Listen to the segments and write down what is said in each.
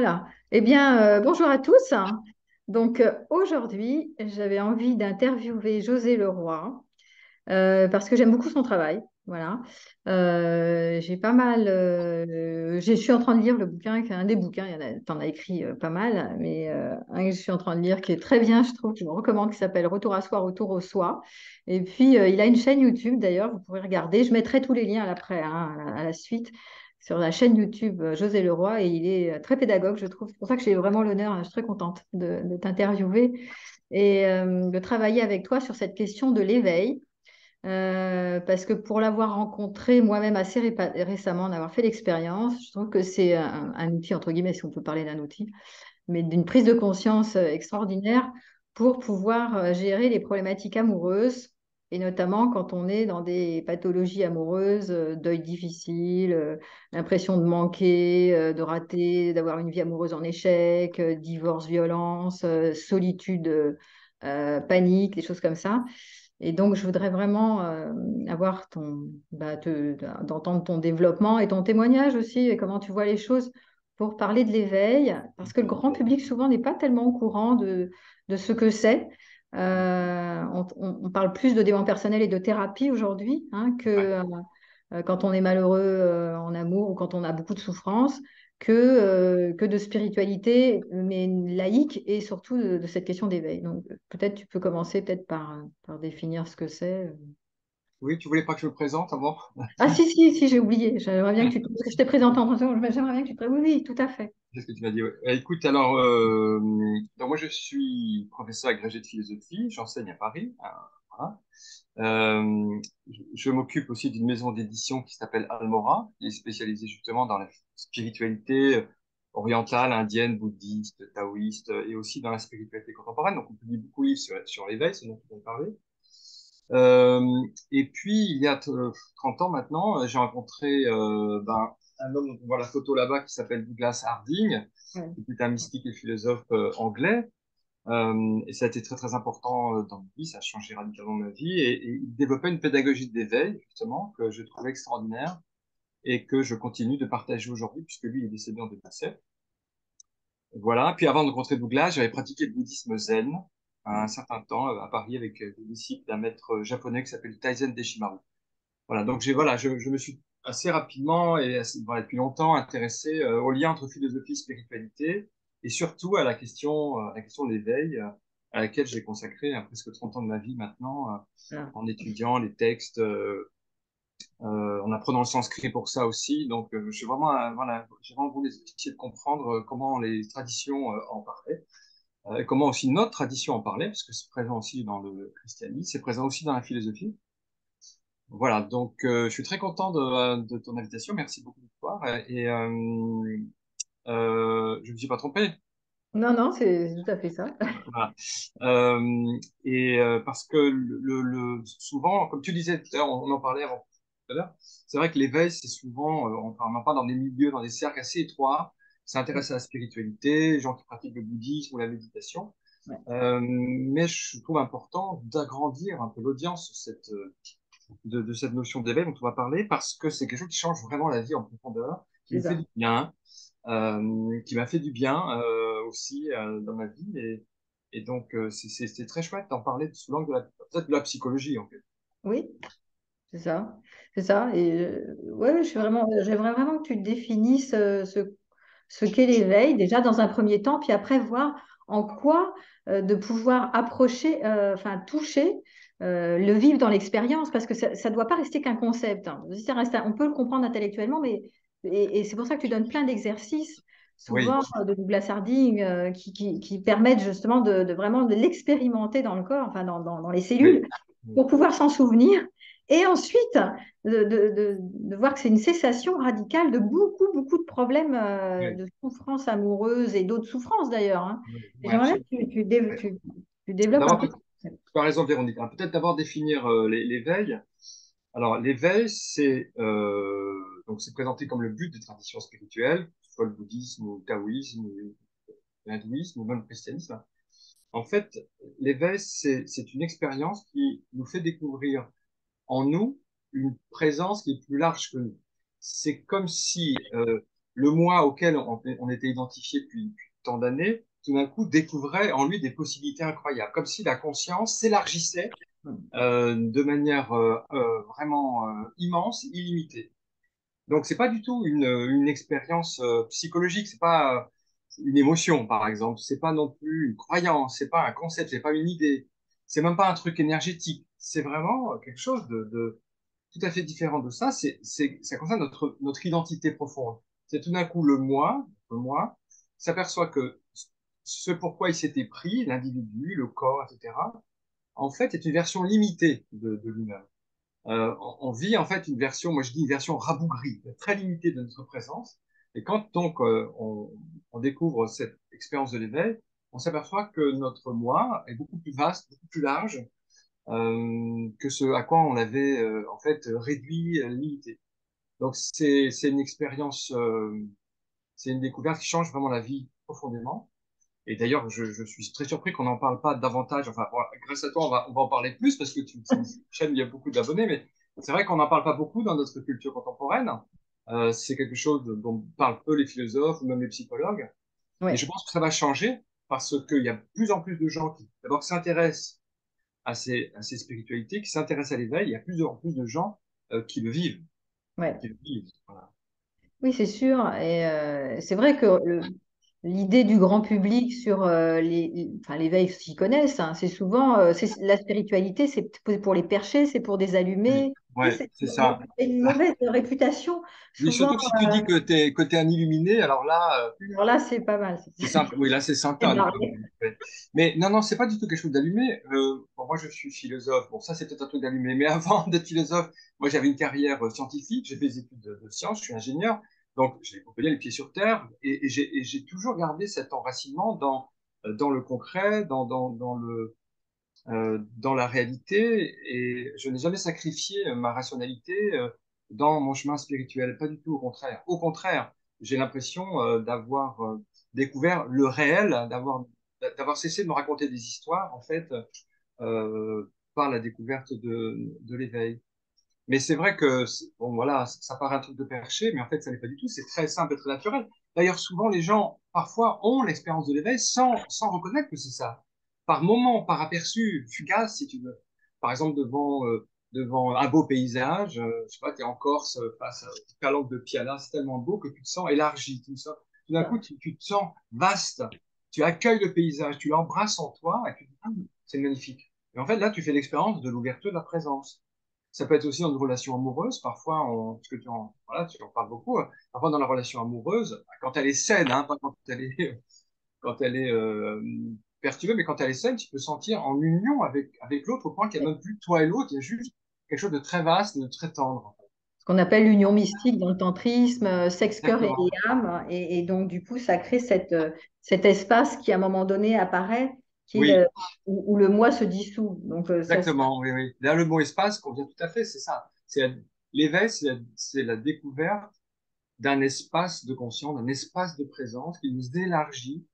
Voilà. Eh bien, bonjour à tous. Donc, aujourd'hui, j'avais envie d'interviewer José Leroy parce que j'aime beaucoup son travail. Voilà. J'ai pas mal. Je suis en train de lire le bouquin, un des bouquins, t'en as écrit pas mal, mais un que je suis en train de lire qui est très bien, je trouve, que je vous recommande, qui s'appelle Retour à soi, retour au soi. Et puis, il a une chaîne YouTube d'ailleurs, vous pourrez regarder. Je mettrai tous les liens après, hein, à la suite sur la chaîne YouTube José Leroy et il est très pédagogue, je trouve. C'est pour ça que j'ai vraiment l'honneur, je suis très contente de t'interviewer et de travailler avec toi sur cette question de l'éveil. Parce que pour l'avoir rencontré moi-même assez récemment, en avoir fait l'expérience, je trouve que c'est un outil, entre guillemets, si on peut parler d'un outil, mais d'une prise de conscience extraordinaire pour pouvoir gérer les problématiques amoureuses, et notamment quand on est dans des pathologies amoureuses, deuil difficile, l'impression de manquer, de rater, d'avoir une vie amoureuse en échec, divorce, violence, solitude, panique, des choses comme ça. Et donc, je voudrais vraiment avoir d'entendre ton développement et ton témoignage aussi, et comment tu vois les choses pour parler de l'éveil, parce que le grand public souvent n'est pas tellement au courant de ce que c'est. On parle plus de développement personnel et de thérapie aujourd'hui, hein, Ouais. que quand on est malheureux en amour ou quand on a beaucoup de souffrance, que de spiritualité, mais laïque, et surtout de cette question d'éveil. Donc peut-être tu peux commencer peut-être par définir ce que c'est. Oui, tu voulais pas que je me présente avant? Ah si, j'ai oublié. J'aimerais bien que tu... Parce que je t'ai présenté en français, mais j'aimerais bien que tu te... Oui, oui, tout à fait. Qu'est-ce que tu m'as dit? Ouais. Écoute, alors, donc moi je suis professeur agrégé de philosophie, j'enseigne à Paris. Voilà. Je m'occupe aussi d'une maison d'édition qui s'appelle Almora, qui est spécialisée justement dans la spiritualité orientale, indienne, bouddhiste, taoïste, et aussi dans la spiritualité contemporaine. Donc on publie beaucoup de livres sur l'éveil, c'est dont on va parler. Euh, et puis, il y a 30 ans maintenant, j'ai rencontré un homme dont on voit la photo là-bas qui s'appelle Douglas Harding, Ouais. qui est un mystique et philosophe anglais. Et ça a été très, très important dans ma vie, ça a changé radicalement ma vie. Et il développait une pédagogie d'éveil, justement, que je trouvais extraordinaire et que je continue de partager aujourd'hui, puisque lui il est décédé en 2007. Voilà. Puis avant de rencontrer Douglas, j'avais pratiqué le bouddhisme zen un certain temps à Paris avec des disciples d'un maître japonais qui s'appelle Taizen Deshimaru. Voilà. Donc je me suis assez rapidement et voilà, depuis longtemps intéressé au lien entre philosophie et spiritualité et surtout à la question de l'éveil, à laquelle j'ai consacré presque 30 ans de ma vie maintenant Voilà. en étudiant les textes, en apprenant le sanskrit pour ça aussi. Donc, je suis vraiment, voilà, j'ai vraiment voulu essayer de comprendre comment les traditions en parlaient, comment aussi notre tradition en parlait, parce que c'est présent aussi dans le christianisme, c'est présent aussi dans la philosophie. Voilà, donc je suis très content de ton invitation. Merci beaucoup de toi. Et je ne me suis pas trompé. Non, non, c'est tout à fait ça. Voilà. Parce que souvent, comme tu disais tout à l'heure, on en parlait avant tout à l'heure, c'est vrai que l'éveil, c'est souvent, on en parle dans des milieux, dans des cercles assez étroits. Ça intéresse à la spiritualité, les gens qui pratiquent le bouddhisme ou la méditation. Ouais, Mais je trouve important d'agrandir un peu l'audience de cette notion d'éveil dont on va parler parce que c'est quelque chose qui change vraiment la vie en profondeur, qui c'est me fait ça. du bien, qui m'a fait du bien aussi dans ma vie. Et donc, c'est très chouette d'en parler sous l'angle peut-être de la psychologie, en fait. Oui, c'est ça. C'est ça. Et ouais, j'aimerais vraiment que tu définisses ce qu'est l'éveil, déjà dans un premier temps, puis après voir en quoi de pouvoir approcher, enfin toucher, le vivre dans l'expérience, parce que ça ne doit pas rester qu'un concept, hein. Si ça reste on peut le comprendre intellectuellement, mais et c'est pour ça que tu donnes plein d'exercices, Oui, souvent de Douglas Harding, qui permettent justement de vraiment de l'expérimenter dans le corps, enfin dans les oui, cellules, oui, pour pouvoir s'en souvenir. Et ensuite, de voir que c'est une cessation radicale de beaucoup de problèmes oui, de souffrance amoureuse et d'autres souffrances d'ailleurs, hein. oui, Et oui, j'aimerais bien absolument. que Ouais. tu développes un D'abord, peu. tu as raison, Véronique. Alors, peut-être d'abord définir l'éveil. Alors, l'éveil, donc c'est présenté comme le but des traditions spirituelles, que ce soit le bouddhisme ou le taoïsme ou l'hindouisme ou même le christianisme. En fait, l'éveil, c'est une expérience qui nous fait découvrir en nous une présence qui est plus large que nous. C'est comme si le moi auquel on était identifié depuis tant d'années, tout d'un coup découvrait en lui des possibilités incroyables, comme si la conscience s'élargissait de manière vraiment immense, illimitée. Donc, c'est pas du tout une expérience psychologique, c'est pas une émotion, par exemple, c'est pas non plus une croyance, c'est pas un concept, c'est pas une idée, c'est même pas un truc énergétique, c'est vraiment quelque chose de tout à fait différent de ça. Ça concerne notre identité profonde. C'est tout d'un coup le moi s'aperçoit que ce pourquoi il s'était pris, l'individu, le corps, etc., en fait, est une version limitée de lui-même. On vit en fait une version, moi je dis une version rabougrie, très limitée de notre présence. Et quand donc on découvre cette expérience de l'éveil, on s'aperçoit que notre moi est beaucoup plus vaste, beaucoup plus large que ce à quoi on l'avait en fait réduit, limité. Donc c'est une expérience, c'est une découverte qui change vraiment la vie profondément. Et d'ailleurs, je suis très surpris qu'on n'en parle pas davantage. Enfin, bon, grâce à toi, on va en parler plus parce que c'est une chaîne où il y a beaucoup d'abonnés, mais c'est vrai qu'on n'en parle pas beaucoup dans notre culture contemporaine. C'est quelque chose dont parlent peu les philosophes ou même les psychologues. Et je Ouais, pense que ça va changer parce qu'il y a de plus en plus de gens qui, d'abord, s'intéressent à ces spiritualités, qui s'intéressent à l'éveil. Il y a plus en plus de gens qui le vivent, ouais. qui le vivent. Voilà. Oui, c'est sûr. Et c'est vrai que l'idée du grand public sur enfin, l'éveil, s'ils connaissent, hein, c'est souvent la spiritualité, c'est pour les perchés, c'est pour des Oui, allumés. Tu sais, ouais, c'est il y a ça. une mauvaise réputation. Oui, Souvent, surtout que si tu dis que t'es un illuminé, alors là, alors là, c'est pas mal. c'est simple. Oui, là, c'est C'est Satan. barré. Mais non, non, c'est pas du tout quelque chose d'allumé. Bon, moi, je suis philosophe. Bon, ça, c'est peut-être un truc d'allumé. Mais avant d'être philosophe, moi, j'avais une carrière scientifique. J'ai fait des études de sciences. Je suis ingénieur. Donc, j'ai, on peut dire, les pieds sur terre. Et j'ai toujours gardé cet enracinement dans le concret, dans la réalité. Et je n'ai jamais sacrifié ma rationalité dans mon chemin spirituel. Pas du tout, au contraire. Au contraire, j'ai l'impression d'avoir découvert le réel, d'avoir cessé de me raconter des histoires, en fait, par la découverte de l'éveil. Mais c'est vrai que, bon, voilà, ça paraît un truc de perché, mais en fait, ça n'est pas du tout. C'est très simple et très naturel. D'ailleurs, souvent, les gens, parfois, ont l'expérience de l'éveil sans reconnaître que c'est ça. Par moment, par aperçu, fugace, si tu veux. Par exemple, devant un beau paysage, je sais pas, tu es en Corse, face à une calanque de Piana, c'est tellement beau que tu te sens élargi. Tout d'un coup, tu te sens vaste. Tu accueilles le paysage, tu l'embrasses en toi, et tu te dis, ah, c'est magnifique. Et en fait, là, tu fais l'expérience de l'ouverture de la présence. Ça peut être aussi dans une relation amoureuse. Parfois, parce que voilà, tu en parles beaucoup. Parfois, dans la relation amoureuse, quand elle est saine, hein, pas quand elle est, quand elle est perturbée, mais quand elle est saine, tu peux sentir en union avec l'autre au point qu'il n'y a même plus toi et l'autre. Il y a juste quelque chose de très vaste, de très tendre. Ce qu'on appelle l'union mystique dans le tantrisme, sexe, cœur et Exactement. âme. Et donc, du coup, ça crée cet espace qui, à un moment donné, apparaît, qui est Oui, où le moi se dissout. Donc, exactement. Oui, oui. Là, le mot espace convient tout à fait. C'est ça. L'éveil, c'est la découverte d'un espace de conscience, d'un espace de présence qui nous élargit.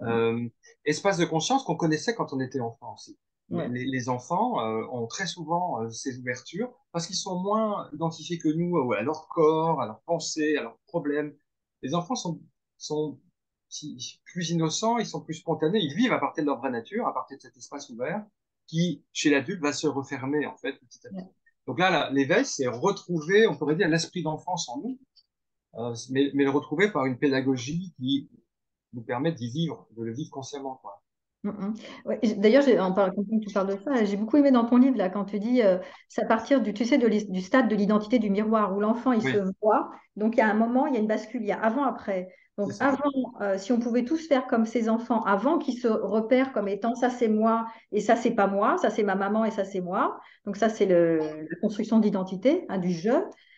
Euh, Espace de conscience qu'on connaissait quand on était enfant aussi. ouais. Les enfants ont très souvent ces ouvertures parce qu'ils sont moins identifiés que nous à leur corps, à leurs pensées, à leurs problèmes. Les enfants sont plus innocents, ils sont plus spontanés, ils vivent à partir de leur vraie nature, à partir de cet espace ouvert qui, chez l'adulte, va se refermer en fait petit à petit. Donc là, l'éveil, c'est retrouver, on pourrait dire, l'esprit d'enfance en nous, mais le retrouver par une pédagogie qui nous permet d'y vivre, de le vivre consciemment, quoi. Mhm. Ouais, d'ailleurs, quand tu parles de ça, j'ai beaucoup aimé dans ton livre, là, quand tu dis, c'est à partir tu sais, du stade de l'identité du miroir, où l'enfant, il se Oui, voit. Donc, il y a un moment, il y a une bascule, il y a avant-après. c'est Donc, ça. avant, si on pouvait tous faire comme ces enfants, avant qu'ils se repèrent comme étant, ça, c'est moi, et ça, c'est pas moi, ça, c'est ma maman, et ça, c'est moi. Donc, ça, c'est la construction d'identité, hein, du je.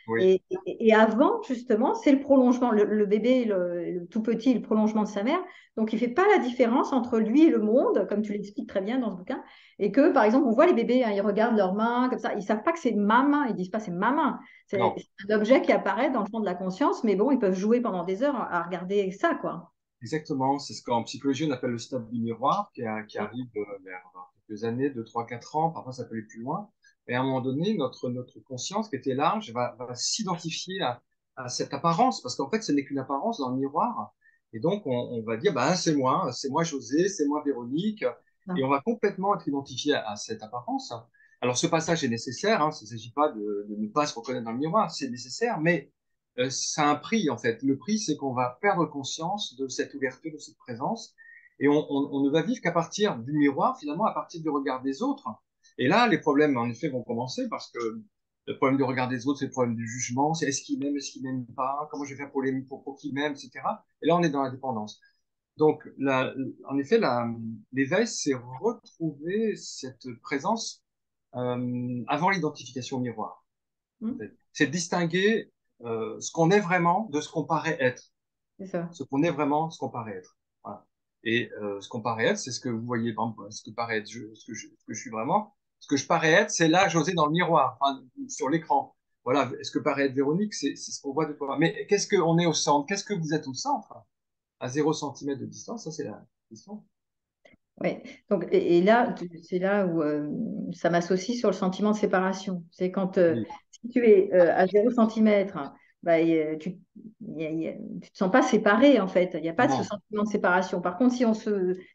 Oui, Et avant, justement, c'est le prolongement. Le bébé, le tout petit, le prolongement de sa mère. Donc, il ne fait pas la différence entre lui et le monde, comme tu l'expliques très bien dans ce bouquin, et que, par exemple, on voit les bébés, hein, ils regardent leurs mains comme ça, ils ne savent pas que c'est ma main, ils ne disent pas c'est ma main, non, c'est un objet qui apparaît dans le fond de la conscience, mais bon, ils peuvent jouer pendant des heures à regarder ça, quoi. exactement. C'est ce qu'en psychologie on appelle le stade du miroir, qui arrive vers quelques années, 2, 3, 4 ans, parfois ça peut aller plus loin. Et à un moment donné, notre conscience qui était large va s'identifier à cette apparence, parce qu'en fait, ce n'est qu'une apparence dans le miroir. Et donc, on va dire, bah, c'est moi José, c'est moi Véronique, et on va complètement être identifié à cette apparence. Alors, ce passage est nécessaire, hein, il ne s'agit pas de ne pas se reconnaître dans le miroir, c'est nécessaire, mais ça a un prix, en fait. Le prix, c'est qu'on va perdre conscience de cette ouverture, de cette présence, et on ne va vivre qu'à partir du miroir, finalement, à partir du regard des autres. Et là, les problèmes, en effet, vont commencer parce que le problème du regard des autres, c'est le problème du jugement, c'est est-ce qu'il m'aime pas, comment je vais faire pour qu'il m'aime, etc. Et là, on est dans la dépendance. Donc, en effet, l'éveil, c'est retrouver cette présence avant l'identification au miroir. En Hmm. fait. C'est distinguer ce qu'on est vraiment de ce qu'on paraît être. C'est ça. Ce qu'on est vraiment, ce qu'on paraît être. Voilà. Et ce qu'on paraît être, c'est ce que vous voyez, par exemple, ce que paraît être, ce que je suis vraiment. Ce que je parais être, c'est là, José, dans le miroir, enfin, sur l'écran. Voilà, ce que paraît être Véronique, c'est ce qu'on voit de toi. Mais qu'est-ce qu'on est au centre? Qu'est-ce que vous êtes au centre? À 0 centimètre de distance, ça c'est la question. Oui. Donc, et là, c'est là où ça m'associe sur le sentiment de séparation. C'est quand Oui, si tu es à 0 centimètre, bah, tu te sens pas séparé en fait. Il n'y a pas de ce non, sentiment de séparation. Par contre,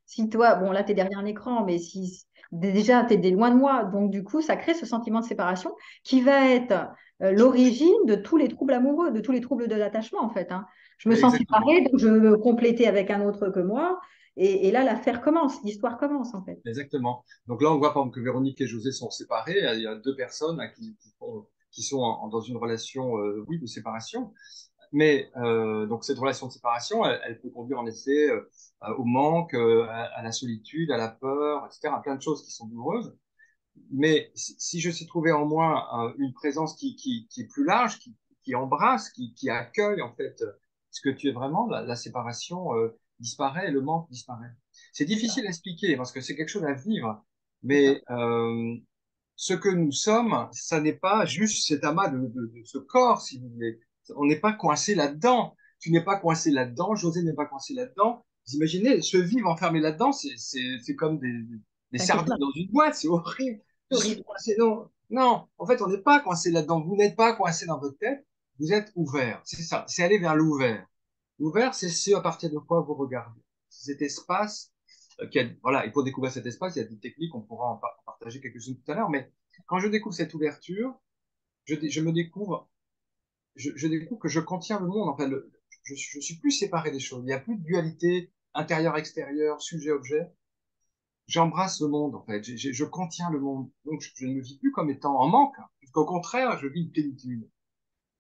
si toi, bon là, tu es derrière un écran, mais si déjà tu es loin de moi, donc du coup, ça crée ce sentiment de séparation qui va être l'origine de tous les troubles amoureux, de tous les troubles de l'attachement en fait, hein. Je me sens exactement. séparée, donc je veux me compléter avec un autre que moi. Et là, l'affaire commence, l'histoire commence en fait. Exactement. Donc là, on voit par exemple que Véronique et José sont séparés. Il y a deux personnes hein, qui sont dans une relation, oui, de séparation. Mais donc cette relation de séparation, elle peut conduire en effet au manque, à la solitude, à la peur, etc., à plein de choses qui sont douloureuses. Mais si je sais trouver en moi une présence qui est plus large, qui embrasse, qui accueille en fait ce que tu es vraiment, la séparation disparaît, le manque disparaît. C'est C'est ça, difficile à expliquer parce que c'est quelque chose à vivre, c'est ça. mais ce que nous sommes, ça n'est pas juste cet amas de ce corps, si vous voulez. On n'est pas coincé là-dedans. Tu n'es pas coincé là-dedans, José n'est pas coincé là-dedans. Vous imaginez, se vivre enfermé là-dedans, c'est comme des C'est un sardines cauchemar. dans une boîte, c'est horrible. C'est Je suis horrible. coincé, non. Non, en fait, on n'est pas coincé là-dedans. Vous n'êtes pas coincé dans votre tête, vous êtes ouvert. C'est ça, c'est aller vers l'ouvert. L'ouvert, c'est ce à partir de quoi vous regardez. C'est cet espace voilà, et pour découvrir cet espace, il y a des techniques, on pourra en partager quelques-unes tout à l'heure, mais quand je découvre cette ouverture, je me découvre, je découvre que je contiens le monde. Enfin, je suis plus séparé des choses. Il n'y a plus de dualité intérieur-extérieur, sujet-objet. J'embrasse le monde, en fait. Je contiens le monde. Donc, je ne me vis plus comme étant en manque. Au contraire, je vis une plénitude.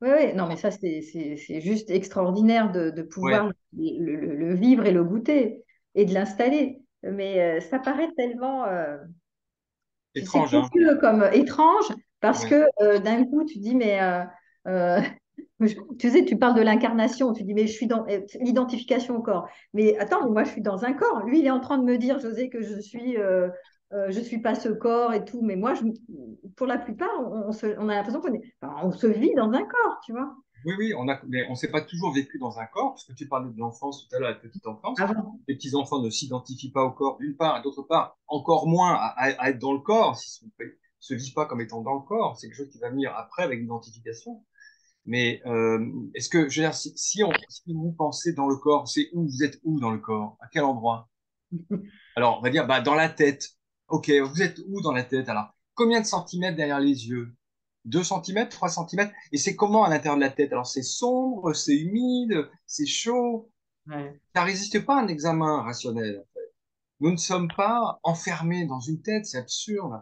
Oui, oui, non, mais ça, c'est juste extraordinaire de pouvoir Ouais, le vivre et le goûter et de l'installer. Mais ça paraît tellement, tu sais, étrange, hein. confus comme étrange parce Ouais. que d'un coup, tu dis, mais euh, tu sais, tu parles de l'incarnation, tu dis, mais je suis dans l'identification au corps. Mais attends, mais moi, je suis dans un corps. Lui, il est en train de me dire, José, que je suis pas ce corps et tout. Mais moi, pour la plupart, on a l'impression on se vit dans un corps, tu vois. Oui, oui, mais on s'est pas toujours vécu dans un corps, parce que tu parlais de l'enfance tout à l'heure, la petite enfance. Avant. Les petits enfants ne s'identifient pas au corps, d'une part, et d'autre part, encore moins à être dans le corps, s'ils ne se vivent pas comme étant dans le corps. C'est quelque chose qui va venir après avec l'identification. Mais est-ce que, je veux dire, si vous pensez dans le corps, c'est où? Vous êtes où dans le corps? À quel endroit? Alors, on va dire, bah, dans la tête. Ok, vous êtes où dans la tête? Alors, combien de centimètres derrière les yeux? 2 centimètres, 3 centimètres? Et c'est comment à l'intérieur de la tête? Alors, c'est sombre, c'est humide, c'est chaud. Ouais. Ça résiste pas à un examen rationnel. Nous ne sommes pas enfermés dans une tête, c'est absurde.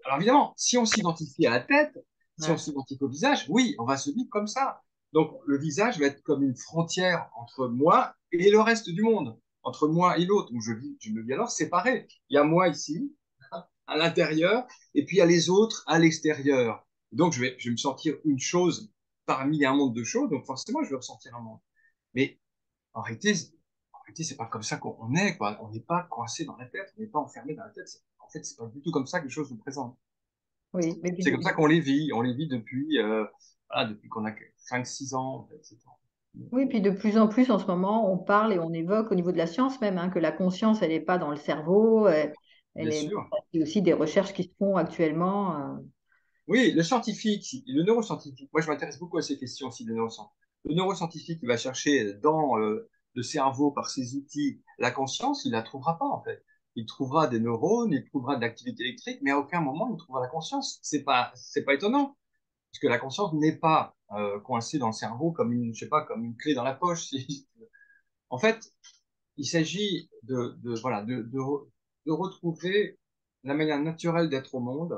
Alors évidemment, si on s'identifie à la tête, si on Ouais. s'identifie au visage, oui, on va se vivre comme ça. Donc le visage va être comme une frontière entre moi et le reste du monde, entre moi et l'autre. Donc je me vis alors séparé. Il y a moi ici, à l'intérieur, et puis il y a les autres à l'extérieur. Donc je vais me sentir une chose parmi un monde de choses, donc forcément je vais ressentir un monde. Mais en réalité, c'est pas comme ça qu'on est, quoi. On n'est pas coincé dans la tête, on n'est pas enfermé dans la tête. En fait, c'est pas du tout comme ça que les choses se présentent. Oui, mais C'est comme ça qu'on les vit. On les vit depuis, voilà, depuis qu'on a 5 6 ans, en fait, c'est tout. oui, puis de plus en plus en ce moment, on parle et on évoque au niveau de la science même, hein, que la conscience, elle n'est pas dans le cerveau. Elle Bien est, sûr, il y a aussi des recherches qui se font actuellement. Oui, le scientifique, le neuroscientifique, moi je m'intéresse beaucoup à ces questions aussi de neurosciences. Le neuroscientifique qui va chercher dans le cerveau, par ses outils, la conscience, il la trouvera pas en fait. Il trouvera des neurones, il trouvera de l'activité électrique, mais à aucun moment il trouvera la conscience. C'est pas étonnant, parce que la conscience n'est pas coincée dans le cerveau comme une, je sais pas, comme une clé dans la poche. En fait, il s'agit voilà, de retrouver la manière naturelle d'être au monde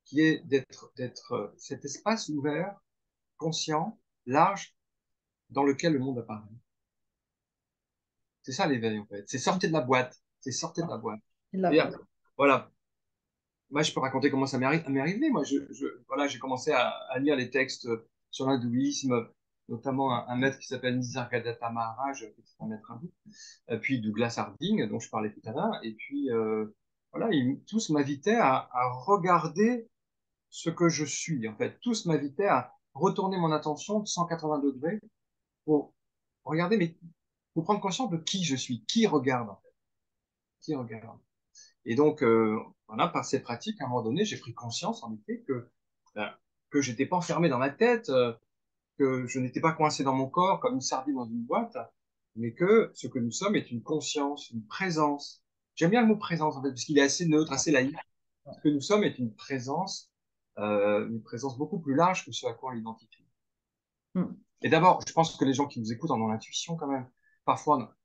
qui est d'être cet espace ouvert, conscient, large, dans lequel le monde apparaît. C'est ça l'éveil, en fait. C'est sortir de la boîte. C'est sortir de la boîte. La C'est-à-dire, boîte. voilà. Moi, je peux raconter comment ça m'est arrivé. Moi, voilà, j'ai commencé à lire les textes sur l'hindouisme, notamment un maître qui s'appelle Nisargadatta Maharaj, qui est un maître hindou, puis Douglas Harding, dont je parlais tout à l'heure, et puis, voilà, tous m'invitaient à regarder ce que je suis. En fait, tous m'invitaient à retourner mon attention de 180 degrés pour regarder, mais pour prendre conscience de qui je suis, qui regarde, en fait, qui regarde. Et donc, voilà, par ces pratiques, à un moment donné, j'ai pris conscience, en effet, euh, que j'étais pas enfermé dans ma tête, que je n'étais pas coincé dans mon corps comme une sardine dans une boîte, mais que ce que nous sommes est une conscience, une présence. J'aime bien le mot présence, en fait, parce qu'il est assez neutre, assez laïque. Ce que nous sommes est une présence beaucoup plus large que ce à quoi on l'identifie. Mm. Et d'abord, je pense que les gens qui nous écoutent en ont l'intuition quand même. Parfois,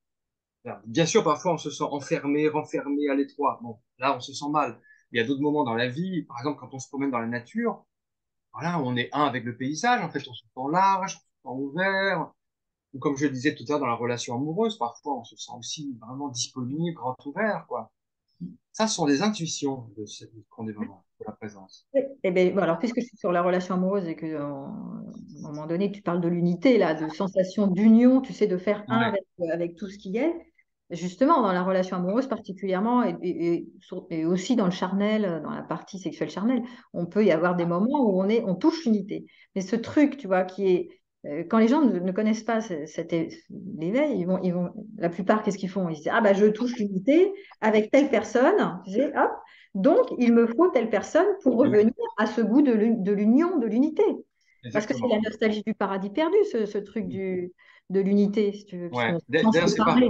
bien sûr, parfois on se sent enfermé, renfermé à l'étroit. Bon, là, on se sent mal. Il y a d'autres moments dans la vie, par exemple, quand on se promène dans la nature, voilà, on est un avec le paysage, en fait, on se sent large, on se sent ouvert. Ou comme je le disais tout à l'heure dans la relation amoureuse, parfois on se sent aussi vraiment disponible, grand ouvert, quoi. Ça, ce sont des intuitions qu'on est vraiment, de la présence. Eh ben, bon, alors, puisque je suis sur la relation amoureuse et que, à un moment donné, tu parles de l'unité, là, de sensation d'union, tu sais, de faire un Ouais, avec tout ce qui est, justement, dans la relation amoureuse particulièrement, et aussi dans le charnel, dans la partie sexuelle charnelle, on peut y avoir des moments où on touche l'unité. Mais ce truc, tu vois, qui est, quand les gens ne connaissent pas l'éveil, la plupart, qu'est-ce qu'ils font? Ils disent, ah, bah, je touche l'unité avec telle personne, tu sais, hop. Donc, il me faut telle personne pour et oui, revenir à ce goût de l'union, de l'unité. Parce que c'est la exactement. nostalgie du paradis perdu, ce truc de l'unité, si tu veux, Ouais. puisqu'on s'en D'ailleurs, se parler.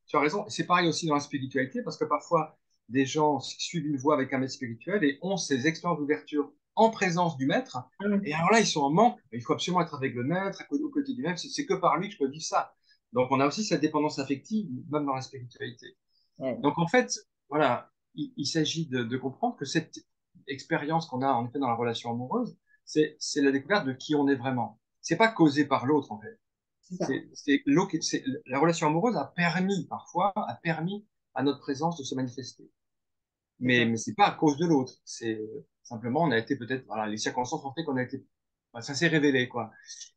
tu as raison. C'est pareil aussi dans la spiritualité, parce que parfois, des gens suivent une voie avec un maître spirituel et ont ces expériences d'ouverture en présence du maître. Ah oui. Et alors là, ils sont en manque. Il faut absolument être avec le maître, aux côtés du maître. C'est que par lui que je peux vivre ça. Donc, on a aussi cette dépendance affective, même dans la spiritualité. Ouais, Donc, en fait, voilà, il s'agit de comprendre que cette expérience qu'on a, en effet, dans la relation amoureuse, c'est la découverte de qui on est vraiment. C'est pas causé par l'autre, en fait. c'est ça. La relation amoureuse a permis à notre présence de se manifester. C'est ça. Mais c'est pas à cause de l'autre. C'est simplement, on a été peut-être, voilà, les circonstances ont fait qu'on a été, enfin, ça s'est révélé, quoi.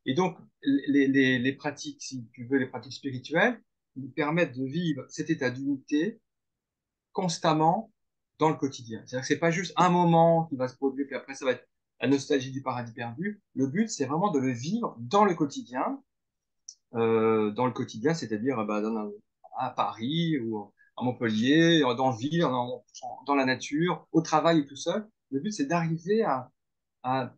Et donc, les pratiques, si tu veux, les pratiques spirituelles, nous permettent de vivre cet état d'unité constamment dans le quotidien. C'est-à-dire que c'est pas juste un moment qui va se produire, puis après ça va être la nostalgie du paradis perdu. Le but, c'est vraiment de le vivre dans le quotidien, c'est-à-dire bah, à Paris ou à Montpellier, dans le ville, dans la nature, au travail ou tout seul. Le but, c'est d'arriver à, à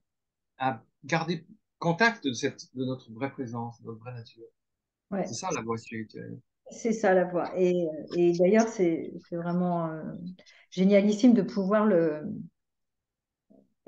garder contact de notre vraie présence, de notre vraie nature. C'est Ouais, ça la voie spirituelle. c'est ça la voie. Et d'ailleurs, c'est vraiment génialissime de pouvoir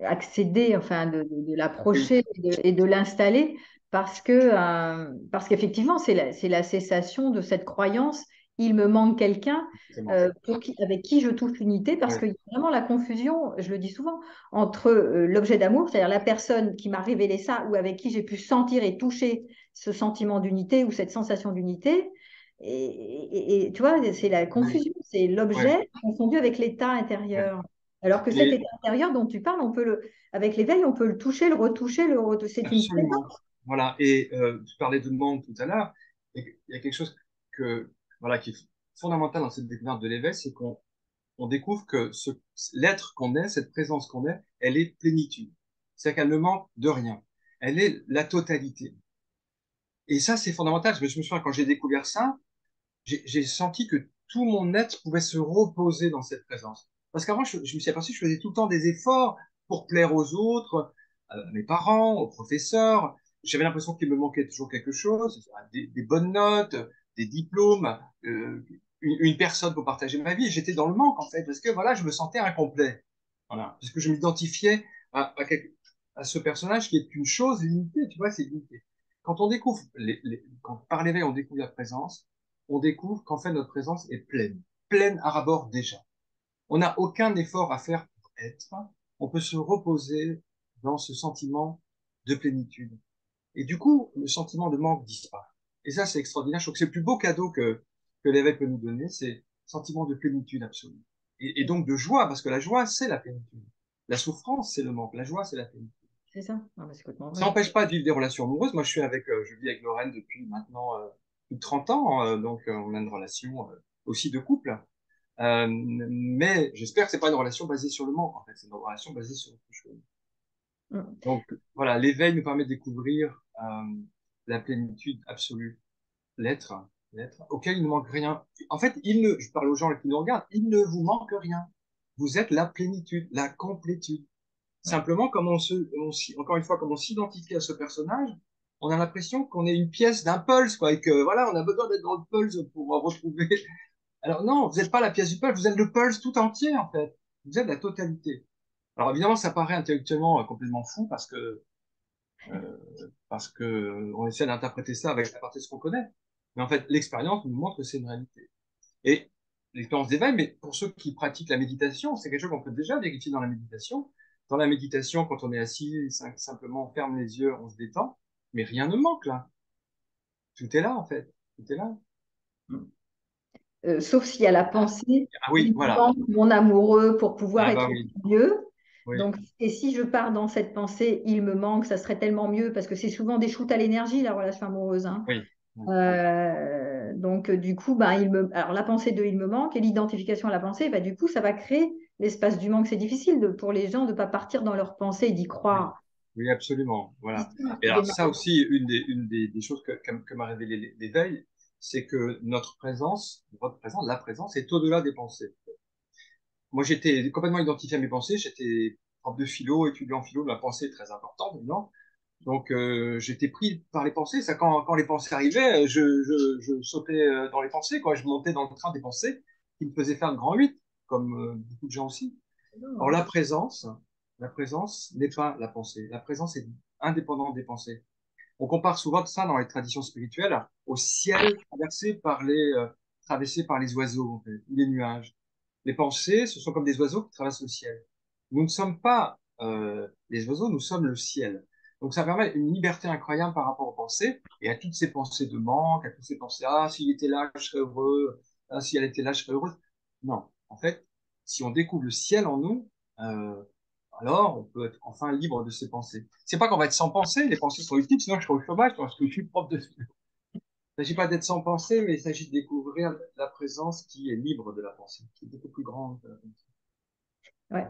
accéder, enfin, de Oui, l'approcher et de l'installer parce qu'effectivement, c'est la cessation de cette croyance, il me manque quelqu'un exactement. avec qui je touche l'unité, parce Ouais, qu'il y a vraiment la confusion, je le dis souvent, entre l'objet d'amour, c'est-à-dire la personne qui m'a révélé ça ou avec qui j'ai pu sentir et toucher ce sentiment d'unité ou cette sensation d'unité. Et tu vois, c'est la ouais, confusion, c'est ouais, l'objet confondu avec l'état ouais. intérieur. Alors que cet Mais état intérieur dont tu parles, avec l'éveil, on peut le toucher, le retoucher, c'est une absolument. présence. Voilà. Et tu parlais de monde tout à l'heure. Il y a quelque chose voilà, qui est fondamental dans cette découverte de l'éveil, c'est qu'on découvre que l'être qu'on est, cette présence qu'on est, elle est plénitude. C'est-à-dire qu'elle ne manque de rien. Elle est la totalité. Et ça, c'est fondamental. Je me souviens, quand j'ai découvert ça, j'ai senti que tout mon être pouvait se reposer dans cette présence. Parce qu'avant, je me suis aperçu que je faisais tout le temps des efforts pour plaire aux autres, à mes parents, aux professeurs. J'avais l'impression qu'il me manquait toujours quelque chose, des bonnes notes, des diplômes, une personne pour partager ma vie. J'étais dans le manque, en fait, parce que voilà, je me sentais incomplet. Voilà, parce que je m'identifiais à ce personnage qui est une chose limitée, tu vois, c'est limité. Quand on découvre, quand par l'éveil on découvre la présence, on découvre qu'en fait notre présence est pleine, pleine à ras-bord déjà. On n'a aucun effort à faire pour être, on peut se reposer dans ce sentiment de plénitude. Et du coup, le sentiment de manque disparaît. Et ça, c'est extraordinaire. Je trouve que c'est le plus beau cadeau que l'éveil peut nous donner, c'est le sentiment de plénitude absolue. Et donc de joie, parce que la joie, c'est la plénitude. La souffrance, c'est le manque. La joie, c'est la plénitude. C'est ça. Ah, bah, c'est complètement Ça vrai. n'empêche pas de vivre des relations amoureuses. Moi, je vis avec Lorraine depuis maintenant plus de 30 ans, donc on a une relation aussi de couple. Mais j'espère que c'est pas une relation basée sur le manque, en fait. C'est une relation basée sur autre chose. Mm. Donc voilà, l'éveil nous permet de découvrir la plénitude absolue, l'être, l'être, auquel il ne manque rien. En fait, je parle aux gens qui nous regardent, il ne vous manque rien. Vous êtes la plénitude, la complétude. Ouais. Simplement, comme encore une fois, comme on s'identifie à ce personnage, on a l'impression qu'on est une pièce d'un pulse, quoi, et que voilà, on a besoin d'être dans le pulse pour retrouver. Alors non, vous n'êtes pas la pièce du pulse, vous êtes le pulse tout entier, en fait. Vous êtes la totalité. Alors évidemment, ça paraît intellectuellement complètement fou euh, parce que on essaie d'interpréter ça avec à partir de ce qu'on connaît. Mais en fait, l'expérience nous montre que c'est une réalité. Et l'expérience d'éveil, mais pour ceux qui pratiquent la méditation, c'est quelque chose qu'on peut déjà vérifier dans la méditation. Dans la méditation, quand on est assis, simplement on ferme les yeux, on se détend, mais rien ne manque là. Tout est là en fait. Tout est là. Sauf s'il y a la pensée, Ah oui, il me voilà. manque mon amoureux pour pouvoir Ah être bah oui, mieux. oui, Donc, et si je pars dans cette pensée, il me manque, ça serait tellement mieux parce que c'est souvent des shoots à l'énergie, la relation amoureuse, hein. oui, oui, Donc, du coup, ben, alors la pensée de il me manque et l'identification à la pensée, ben, du coup, ça va créer l'espace du manque. C'est difficile pour les gens de ne pas partir dans leur pensée et d'y oui, croire. oui, absolument. Voilà. L'histoire Et qui alors démarre. ça aussi, des choses que m'a révélé l'éveil, c'est que notre présence, votre présence, la présence est au-delà des pensées. Moi, j'étais complètement identifié à mes pensées. J'étais prof de philo, étudiant en philo. Ma pensée est très importante, évidemment. Donc, j'étais pris par les pensées. Ça, quand les pensées arrivaient, je sautais dans les pensées, quoi. Je montais dans le train des pensées qui me faisait faire le grand 8, comme beaucoup de gens aussi. Or, la présence n'est pas la pensée. La présence est indépendante des pensées. On compare souvent ça dans les traditions spirituelles au ciel traversé par les oiseaux, en fait, ou les nuages. Les pensées, ce sont comme des oiseaux qui traversent le ciel. Nous ne sommes pas les oiseaux, nous sommes le ciel. Donc ça permet une liberté incroyable par rapport aux pensées et à toutes ces pensées de manque, à toutes ces pensées, ah, s'il était là, je serais heureux, ah, si elle était là, je serais heureuse. Non, en fait, si on découvre le ciel en nous, euh, alors on peut être enfin libre de ses pensées. C'est pas qu'on va être sans pensée, les pensées sont utiles, sinon je serais au chômage, parce que je suis prof de philo. Il ne s'agit pas d'être sans pensée, mais il s'agit de découvrir la présence qui est libre de la pensée, qui est beaucoup plus grande que la pensée. Ouais.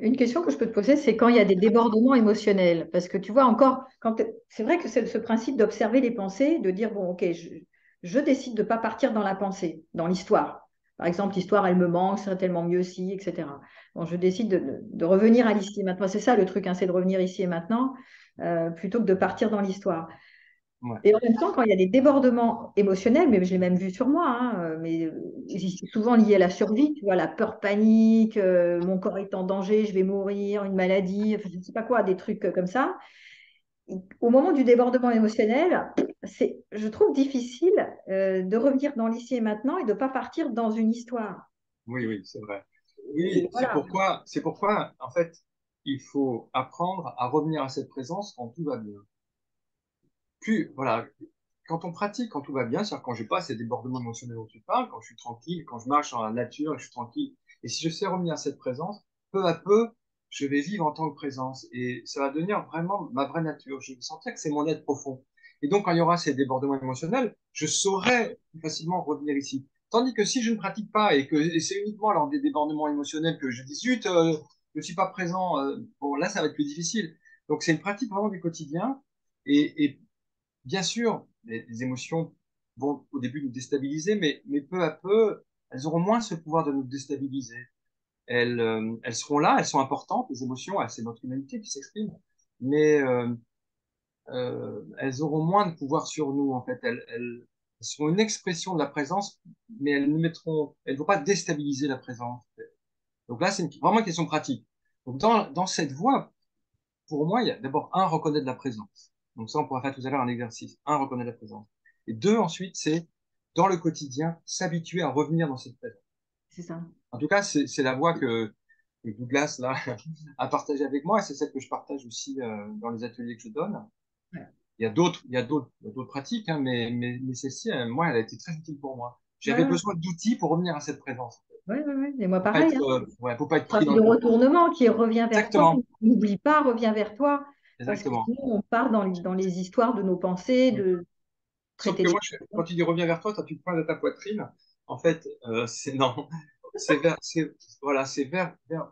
Une question que je peux te poser, c'est quand il y a des débordements émotionnels. Parce que tu vois, encore, c'est vrai que c'est ce principe d'observer les pensées, de dire, bon, ok, je décide de ne pas partir dans la pensée, dans l'histoire. Par exemple, l'histoire, elle me manque, ce serait tellement mieux si, etc. Bon, je décide de revenir à l'ici et maintenant. C'est ça le truc, hein, c'est de revenir ici et maintenant, plutôt que de partir dans l'histoire. Ouais. Et en même temps, quand il y a des débordements émotionnels, mais je l'ai même vu sur moi, hein, mais souvent liés à la survie, tu vois, la peur panique, mon corps est en danger, je vais mourir, une maladie, enfin, je ne sais pas quoi, des trucs comme ça. Au moment du débordement émotionnel, je trouve difficile de revenir dans l'ici et maintenant et de ne pas partir dans une histoire. Oui, oui, c'est vrai. Et Oui, voilà. c'est pourquoi, en fait, il faut apprendre à revenir à cette présence quand tout va bien. Plus, voilà, quand on pratique, quand tout va bien, c'est-à-dire quand j'ai pas ces débordements émotionnels dont tu parles, quand je suis tranquille, quand je marche dans la nature et je suis tranquille, et si je sais revenir à cette présence, peu à peu, je vais vivre en tant que présence et ça va devenir vraiment ma vraie nature. Je vais sentir que c'est mon être profond. Et donc, quand il y aura ces débordements émotionnels, je saurai plus facilement revenir ici. Tandis que si je ne pratique pas et c'est uniquement lors des débordements émotionnels que je dis zut, je suis pas présent, bon là ça va être plus difficile. Donc c'est une pratique vraiment du quotidien et bien sûr, les émotions vont au début nous déstabiliser, mais peu à peu, elles auront moins ce pouvoir de nous déstabiliser. elles seront là, elles sont importantes, les émotions, c'est notre humanité qui s'exprime, mais elles auront moins de pouvoir sur nous, en fait. Elles seront une expression de la présence, mais elles ne vont pas déstabiliser la présence. Donc là, c'est vraiment une question pratique. Donc dans cette voie, pour moi, il y a d'abord un, reconnaître la présence. Donc ça, on pourra faire tout à l'heure un exercice. Un, reconnaître la présence. Et deux, ensuite, c'est dans le quotidien, s'habituer à revenir dans cette présence. C'est ça. En tout cas, c'est la voie que Douglas là a partagée avec moi, et c'est celle que je partage aussi dans les ateliers que je donne. Ouais. Il y a d'autres pratiques, hein, mais celle-ci, moi, elle a été très utile pour moi. Ouais, J'avais ouais, besoin d'outils pour revenir à cette présence. ouais, ouais, ouais. Et moi, Pour pas pareil, être, hein. ouais, pour pas être pris Travail dans de le coup. retournement qui revient vers toi. Exactement, N'oublie pas, reviens vers toi. Parce que exactement. sinon, on part dans les histoires de nos pensées, de Sauf traiter que les moi, quand choses. tu dis reviens vers toi, tu te pointes à ta poitrine. En fait, c'est non. Voilà,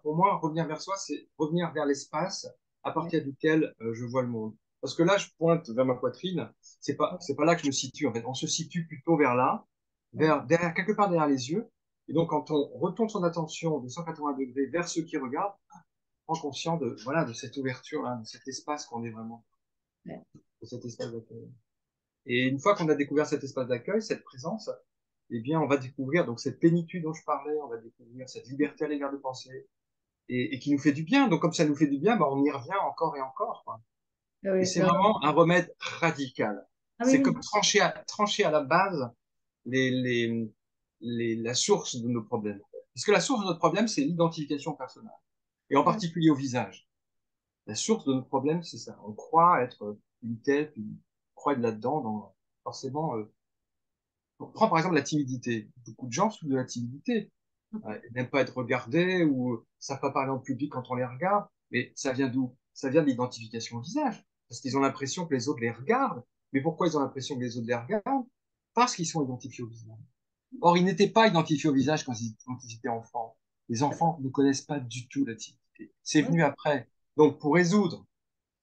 pour moi, revenir vers soi, c'est revenir vers l'espace à Ouais, partir duquel je vois le monde. Parce que là, je pointe vers ma poitrine, c'est pas là que je me situe. En fait, on se situe plutôt vers là, ouais, derrière, quelque part derrière les yeux. Et donc, quand on retourne son attention de 180 degrés vers ceux qui regardent, on prend conscience de, voilà, de cette ouverture-là, de cet espace qu'on est vraiment, ouais. de cet espace d'accueil. Et une fois qu'on a découvert cet espace d'accueil, cette présence, eh bien, on va découvrir donc cette plénitude dont je parlais, on va découvrir cette liberté à l'égard de penser, et qui nous fait du bien. Donc, comme ça nous fait du bien, bah, on y revient encore et encore, quoi. Ah Et oui, c'est vraiment un remède radical. ah oui, C'est oui. comme trancher à la base les, les, la source de nos problèmes. Parce que la source de notre problème, c'est l'identification personnelle, et en Ouais, particulier au visage. La source de notre problème, c'est ça. On croit être une tête, on croit être là-dedans, forcément. On prend par exemple la timidité. Beaucoup de gens souffrent de la timidité. Ils n'aiment pas être regardés ou ne savent pas parler en public quand on les regarde. Mais ça vient d'où? Ça vient de l'identification au visage. Parce qu'ils ont l'impression que les autres les regardent. Mais pourquoi ils ont l'impression que les autres les regardent? Parce qu'ils sont identifiés au visage. Or, ils n'étaient pas identifiés au visage quand ils étaient enfants. Les enfants ne connaissent pas du tout la timidité. C'est ouais. venu après. Donc, pour résoudre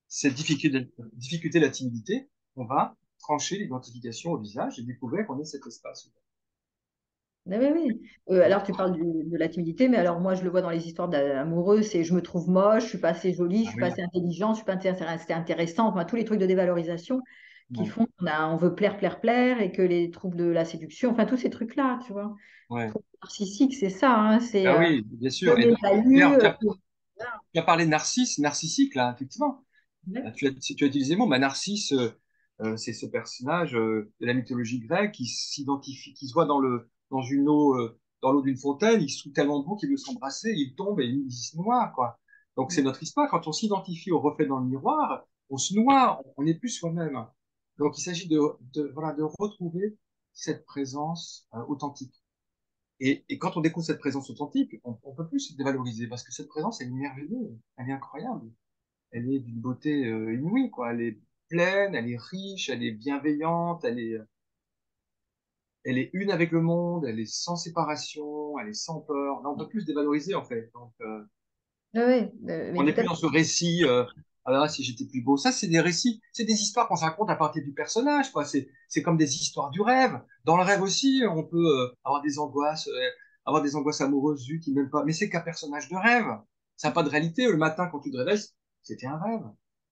cette difficulté de la timidité, on va trancher l'identification au visage et découvrir qu'on est cet espace. Ah oui, oui. Alors, tu parles de la timidité, mais alors moi, je le vois dans les histoires amoureuses, c'est je me trouve moche, je suis pas assez jolie, je Ah suis pas oui, assez intelligente, je suis pas assez intéressante, enfin, tous les trucs de dévalorisation qui ouais, font on veut plaire, plaire, plaire, et que les troubles de la séduction, enfin, tous ces trucs-là, tu vois. ouais. Troubles narcissiques, c'est ça, hein, c'est Ah oui, bien je sûr. Et m'évalue. d'ailleurs, tu as parlé narcissique, là, effectivement. Ouais, Là, tu as utilisé le mot, Narcisse, c'est ce personnage de la mythologie grecque qui s'identifie, qui se voit dans une eau, dans l'eau d'une fontaine, il se trouve tellement beau qu'il veut s'embrasser, il tombe et il se noie, quoi. Donc c'est ouais, notre histoire. Quand on s'identifie au reflet dans le miroir, on se noie, on n'est plus soi-même. Donc il s'agit voilà, de retrouver cette présence authentique. Et quand on découvre cette présence authentique, on peut plus se dévaloriser parce que cette présence, elle est merveilleuse, elle est incroyable, elle est d'une beauté inouïe, quoi. Elle est pleine, elle est riche, elle est bienveillante, elle est une avec le monde, elle est sans séparation, elle est sans peur. Là, on peut plus se dévaloriser en fait. Donc, ouais, on mais n'est tout à plus dans ce récit. Ah là, si j'étais plus beau. Ça, c'est des récits, c'est des histoires qu'on se raconte à partir du personnage, quoi. C'est comme des histoires du rêve. Dans le rêve aussi, on peut avoir des angoisses amoureuses, zut, qui m'aiment pas. Mais c'est qu'un personnage de rêve. Ça n'a pas de réalité. Le matin, quand tu te réveilles, c'était un rêve.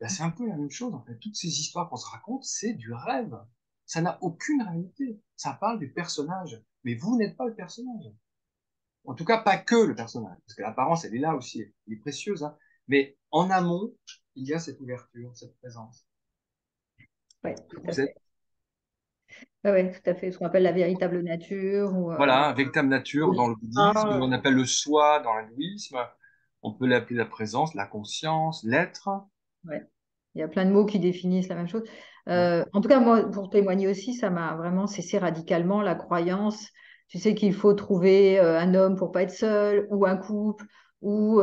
Là, c'est un peu la même chose, en fait. Toutes ces histoires qu'on se raconte, c'est du rêve. Ça n'a aucune réalité. Ça parle du personnage. Mais vous n'êtes pas le personnage. En tout cas, pas que le personnage, parce que l'apparence, elle est là aussi, elle est précieuse, hein. Mais en amont, il y a cette ouverture, cette présence. ouais, tout à Vous êtes, fait. Ouais, ouais, tout à fait. Ce qu'on appelle la véritable nature ou voilà, véritable nature dans le bouddhisme, ah, on appelle le soi dans l'hindouisme, on peut l'appeler la présence, la conscience, l'être. ouais. Il y a plein de mots qui définissent la même chose. Ouais. En tout cas, moi, pour témoigner aussi, ça m'a vraiment cessé radicalement la croyance. Tu sais qu'il faut trouver un homme pour pas être seul, ou un couple, ou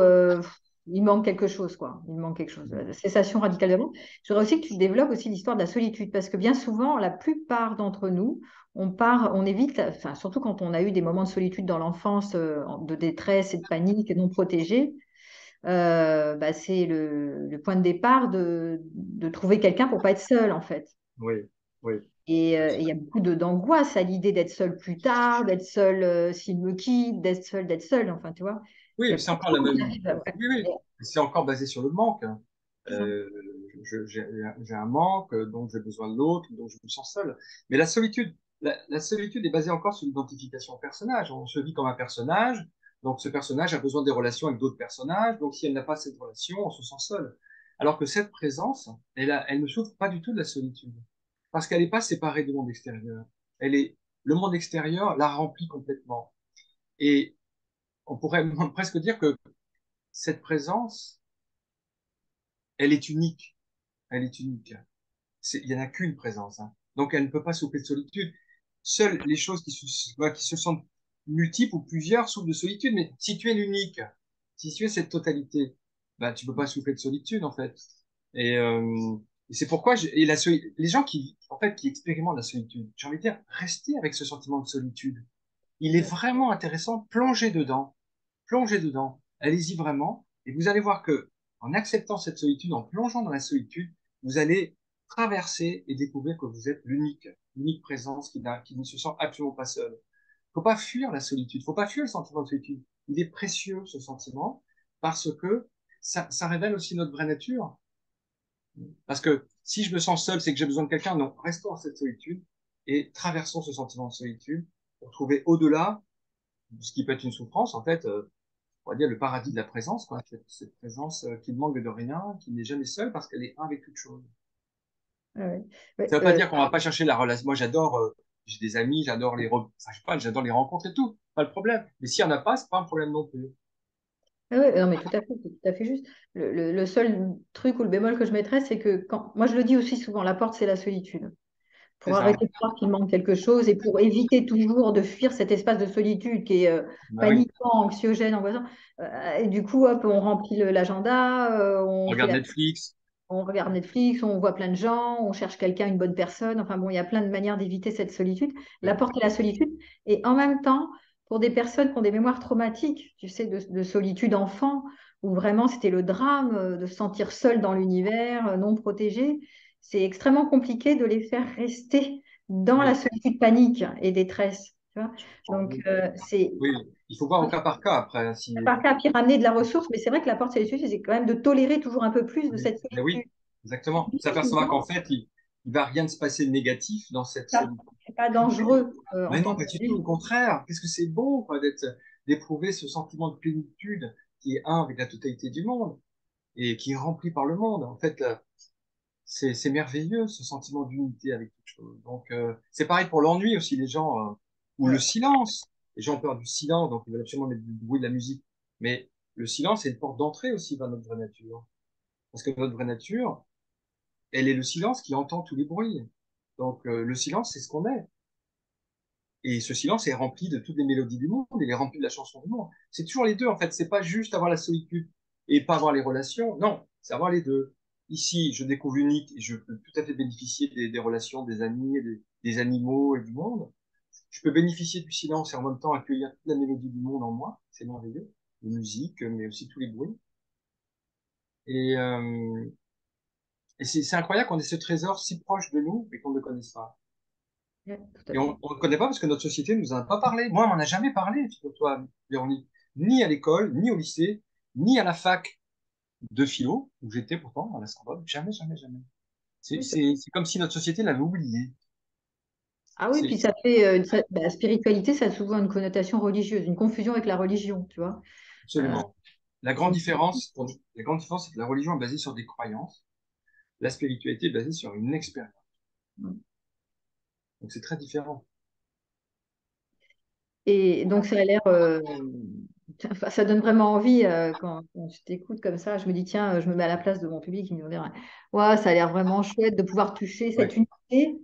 il manque quelque chose, quoi. Il manque quelque chose. La cessation radicalement. Je voudrais aussi que tu développes aussi l'histoire de la solitude, parce que bien souvent, la plupart d'entre nous, on évite, enfin, surtout quand on a eu des moments de solitude dans l'enfance, de détresse et de panique non protégés, bah, c'est le point de départ de trouver quelqu'un pour pas être seul, en fait. Oui, oui, Et il y a beaucoup d'angoisse à l'idée d'être seul plus tard, d'être seul s'il me quitte, d'être seul, enfin, tu vois. Il y Oui, a c'est pas encore trop la même. qui arrivent, ouais. Oui, oui. C'est encore basé sur le manque, hein. C'est ça. Euh, j'ai un manque, donc j'ai besoin de l'autre, donc je me sens seul. Mais la solitude, la solitude est basée encore sur l'identification au personnage. On se vit comme un personnage, donc ce personnage a besoin des relations avec d'autres personnages, donc si elle n'a pas cette relation, on se sent seul. Alors que cette présence, elle ne souffre pas du tout de la solitude, parce qu'elle n'est pas séparée du monde extérieur. Le monde extérieur la remplit complètement. Et on pourrait presque dire que cette présence, elle est unique. Elle est unique. Il n'y en a qu'une présence, hein. Donc, elle ne peut pas souffrir de solitude. Seules les choses qui se sentent multiples ou plusieurs souffrent de solitude. Mais si tu es l'unique, si tu es cette totalité, bah, tu peux pas souffrir de solitude, en fait. Et, et c'est pourquoi les gens en fait, qui expérimentent la solitude, j'ai envie de dire, restez avec ce sentiment de solitude. Il est Ouais. vraiment intéressant. Plongez dedans. Plongez dedans. Allez-y vraiment. Et vous allez voir que, en acceptant cette solitude, en plongeant dans la solitude, vous allez traverser et découvrir que vous êtes l'unique présence qui ne se sent absolument pas seul. Faut pas fuir la solitude. Faut pas fuir le sentiment de solitude. Il est précieux, ce sentiment, parce que ça révèle aussi notre vraie nature. Parce que si je me sens seul, c'est que j'ai besoin de quelqu'un. Non, restons dans cette solitude et traversons ce sentiment de solitude pour trouver au-delà ce qui peut être une souffrance, en fait, on va dire le paradis de la présence, quoi, cette présence qui ne manque de rien, qui n'est jamais seule parce qu'elle est un avec toute chose. Ouais, ouais. Ouais, Ça ne veut pas dire qu'on va pas chercher la relation. Moi, j'ai des amis, enfin, je sais pas, j'adore les rencontres et tout, pas le problème. Mais s'il n'y en a pas, c'est pas un problème non plus. ouais, ouais, non, mais tout à fait, c'est tout à fait juste. Le seul truc ou le bémol que je mettrais, c'est que moi je le dis aussi souvent, la porte, c'est la solitude. C'est Pour ça. arrêter de croire qu'il manque quelque chose et pour éviter toujours de fuir cet espace de solitude qui est Bah oui. paniquant, anxiogène, angoissant. Et du coup, hop, on remplit l'agenda, On regarde Netflix. on regarde Netflix, on voit plein de gens, on cherche quelqu'un, une bonne personne. Enfin bon, il y a plein de manières d'éviter cette solitude. La Oui. porte est la solitude. Et en même temps, pour des personnes qui ont des mémoires traumatiques, tu sais, de solitude enfant, où vraiment c'était le drame de se sentir seul dans l'univers, non protégé, c'est extrêmement compliqué de les faire rester dans la Oui. solitude panique et détresse. Tu vois. Donc, Oui. c'est Oui. Il faut voir au cas par cas après, hein, si, par cas, puis ramener de la ressource, mais c'est vrai que la porte, c'est la solitude, c'est quand même de tolérer toujours un peu plus de oui. cette Ben solitude. oui, exactement. S'apercevoir qu'en fait, il va rien se passer de négatif dans cette Ça, solitude. c'est pas dangereux en Mais non, tant que pas du tout, tel. au contraire. Qu'est-ce que c'est beau, quoi, d'éprouver ce sentiment de plénitude qui est un avec la totalité du monde et qui est rempli par le monde. En fait, c'est merveilleux, ce sentiment d'unité avec toute chose. Donc, c'est pareil pour l'ennui aussi, les gens, ou le Ouais, silence. Les gens ont peur du silence, donc ils veulent absolument mettre du bruit, de la musique. Mais le silence, c'est une porte d'entrée aussi vers notre vraie nature. Parce que notre vraie nature, elle est le silence qui entend tous les bruits. Donc, le silence, c'est ce qu'on est. Et ce silence est rempli de toutes les mélodies du monde, il est rempli de la chanson du monde. C'est toujours les deux, en fait. C'est pas juste avoir la solitude et pas avoir les relations. Non, c'est avoir les deux. Ici, je découvre l'unique et je peux tout à fait bénéficier des relations, des amis, des animaux et du monde. Je peux bénéficier du silence et en même temps accueillir toute la mélodie du monde en moi. C'est merveilleux. La musique, mais aussi tous les bruits. Et, et c'est incroyable qu'on ait ce trésor si proche de nous et qu'on ne le connaisse pas. ouais, tout à Et on fait. ne le connaît pas parce que notre société ne nous en a pas parlé. Moi, on m'en a jamais parlé, figure-toi, Véronique. Ni à l'école, ni au lycée, ni à la fac de philo, où j'étais pourtant, à la Sorbonne. Jamais, jamais, jamais. Oui, C'est comme si notre société l'avait oublié. ah oui, C'est puis ça fait la spiritualité, ça a souvent une connotation religieuse, une confusion avec la religion, tu vois. Euh, absolument. donc, La grande différence, c'est que la religion est basée sur des croyances. La spiritualité est basée sur une expérience. Donc, c'est très différent. et donc ça a l'air, enfin, ça donne vraiment envie quand je t'écoute comme ça. Je me dis, tiens, je me mets à la place de mon public, ils me disent, ouais, ça a l'air vraiment chouette de pouvoir toucher cette Ouais. unité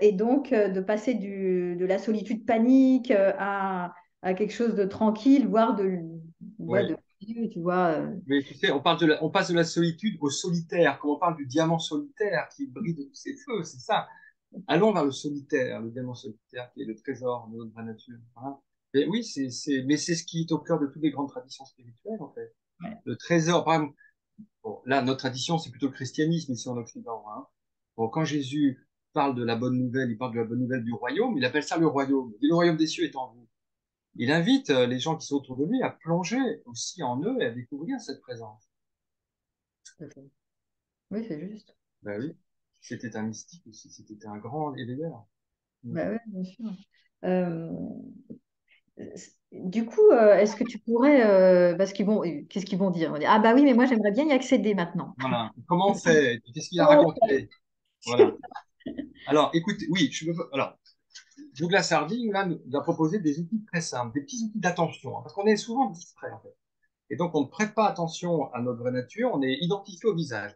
et donc de passer de la solitude panique à quelque chose de tranquille, voire ouais, de Ouais. tu vois. Mais tu sais, on passe de la solitude au solitaire, comme on parle du diamant solitaire qui brille de tous ses feux, c'est ça. Allons vers le solitaire, le diamant solitaire qui est le trésor de notre vraie nature. Hein. Et oui, mais c'est ce qui est au cœur de toutes les grandes traditions spirituelles, en fait. Ouais. Le trésor, par exemple, bon, là, notre tradition, c'est plutôt le christianisme ici en Occident. Hein. Bon, quand Jésus parle de la bonne nouvelle, il parle de la bonne nouvelle du royaume, il appelle ça le royaume. Et le royaume des cieux est en vous. Il invite les gens qui sont autour de lui à plonger aussi en eux et à découvrir cette présence. Tout à fait. Oui, c'est juste. Ben oui, c'était un mystique aussi, c'était un grand éveilleur. Mm. Bah ouais, bien sûr. Euh, du coup, est-ce que tu pourrais, parce qu'ils vont, qu'est-ce qu'ils vont dire? Ils vont dire, ah bah oui, mais moi j'aimerais bien y accéder maintenant. Voilà. Comment on fait? Qu'est-ce qu'il a raconté? Voilà. Alors, écoutez, oui, alors, Douglas Harding, là, nous a proposé des outils très simples, des petits outils d'attention, hein, parce qu'on est souvent distrait, en fait. Et donc, on ne prête pas attention à notre vraie nature, on est identifié au visage.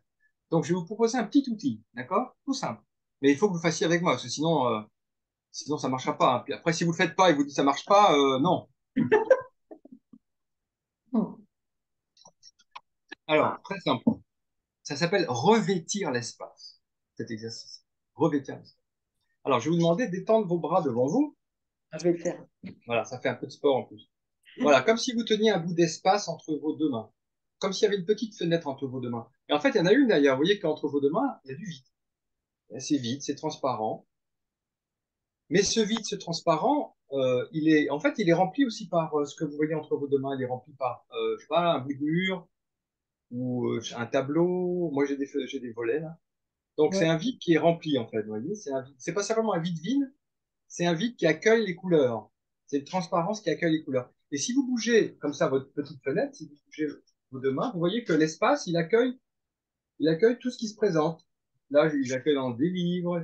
Donc, je vais vous proposer un petit outil, d'accord? Tout simple. Mais il faut que vous le fassiez avec moi, parce que sinon ça ne marchera pas, hein. Puis après, si vous ne le faites pas et que vous dites que ça ne marche pas, non. Hmm. Alors, très simple. Ça s'appelle revêtir l'espace, cet exercice. Revêtir l'espace. Alors, je vais vous demander d'étendre vos bras devant vous. Je vais le faire. Voilà, ça fait un peu de sport en plus. Voilà, comme si vous teniez un bout d'espace entre vos deux mains. Comme s'il y avait une petite fenêtre entre vos deux mains. Et en fait, il y en a une d'ailleurs. Vous voyez qu'entre vos deux mains, il y a du vide. C'est vide, c'est transparent. Mais ce vide, ce transparent, il est rempli aussi par ce que vous voyez entre vos deux mains. Il est rempli par, je sais pas, un bout de mur ou un tableau. Moi, j'ai des volets là. Donc, c'est Ouais. un vide qui est rempli en fait. Vous voyez, c'est pas simplement un vide vide, c'est un vide qui accueille les couleurs. C'est une transparence qui accueille les couleurs. Et si vous bougez comme ça votre petite fenêtre, si vous bougez vos deux mains, vous voyez que l'espace, il accueille tout ce qui se présente. Là, il accueille dans des livres,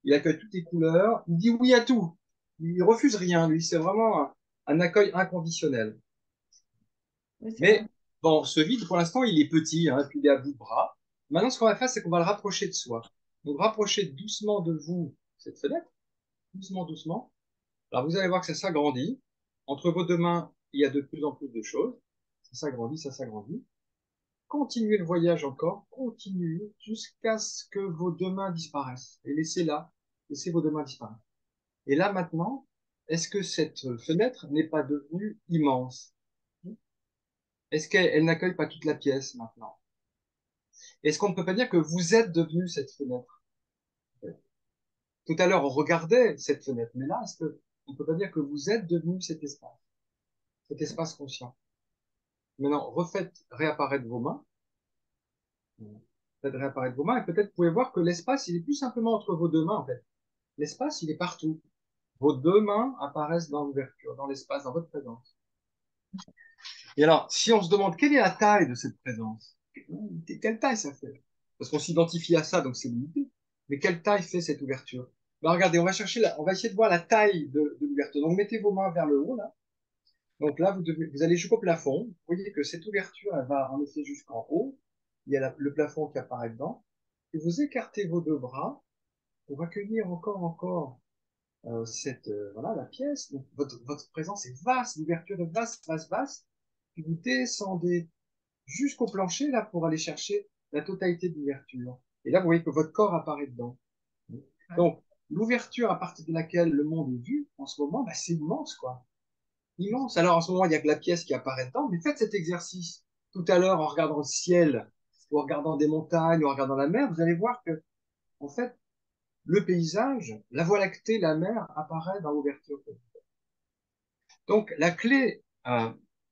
il accueille toutes les couleurs, il dit oui à tout. Il refuse rien, lui. C'est vraiment un accueil inconditionnel. Oui, c'est vrai. Mais bon, ce vide, pour l'instant, il est petit, hein, puis il est à bout de bras. Maintenant, ce qu'on va faire, c'est qu'on va le rapprocher de soi. Donc, rapprochez doucement de vous cette fenêtre, doucement, doucement. Alors, vous allez voir que ça s'agrandit. Entre vos deux mains, il y a de plus en plus de choses. Ça s'agrandit, ça s'agrandit. Continuez le voyage encore, continuez jusqu'à ce que vos deux mains disparaissent. Et laissez là, laissez vos deux mains disparaître. Et là, maintenant, est-ce que cette fenêtre n'est pas devenue immense? Est-ce qu'elle n'accueille pas toute la pièce maintenant? Est-ce qu'on ne peut pas dire que vous êtes devenu cette fenêtre? Tout à l'heure, on regardait cette fenêtre, mais là, est-ce qu'on ne peut pas dire que vous êtes devenu cet espace conscient? Maintenant, refaites réapparaître vos mains. Faites réapparaître vos mains et peut-être vous pouvez voir que l'espace, il est plus simplement entre vos deux mains, en fait. L'espace, il est partout. Vos deux mains apparaissent dans l'ouverture, dans l'espace, dans votre présence. Et alors, si on se demande quelle est la taille de cette présence, quelle taille ça fait? Parce qu'on s'identifie à ça, donc c'est limité. Mais quelle taille fait cette ouverture? Ben, regardez, on va essayer de voir la taille de l'ouverture. Donc, mettez vos mains vers le haut, là. Donc là, vous allez jusqu'au plafond. Vous voyez que cette ouverture, elle va en effet jusqu'en haut. Il y a le plafond qui apparaît dedans. Et vous écartez vos deux bras pour accueillir encore voilà, la pièce. Donc, votre présence est vaste, l'ouverture est vaste, vaste, vaste. Puis vous descendez jusqu'au plancher, là, pour aller chercher la totalité de l'ouverture. Et là, vous voyez que votre corps apparaît dedans. Ouais. Donc, l'ouverture à partir de laquelle le monde est vu, en ce moment, bah, c'est immense, quoi. Immense. Alors, en ce moment, il n'y a que la pièce qui apparaît dedans, mais faites cet exercice. Tout à l'heure, en regardant le ciel, ou en regardant des montagnes, ou en regardant la mer, vous allez voir que, en fait, le paysage, la voie lactée, la mer apparaît dans l'ouverture. Donc, la clé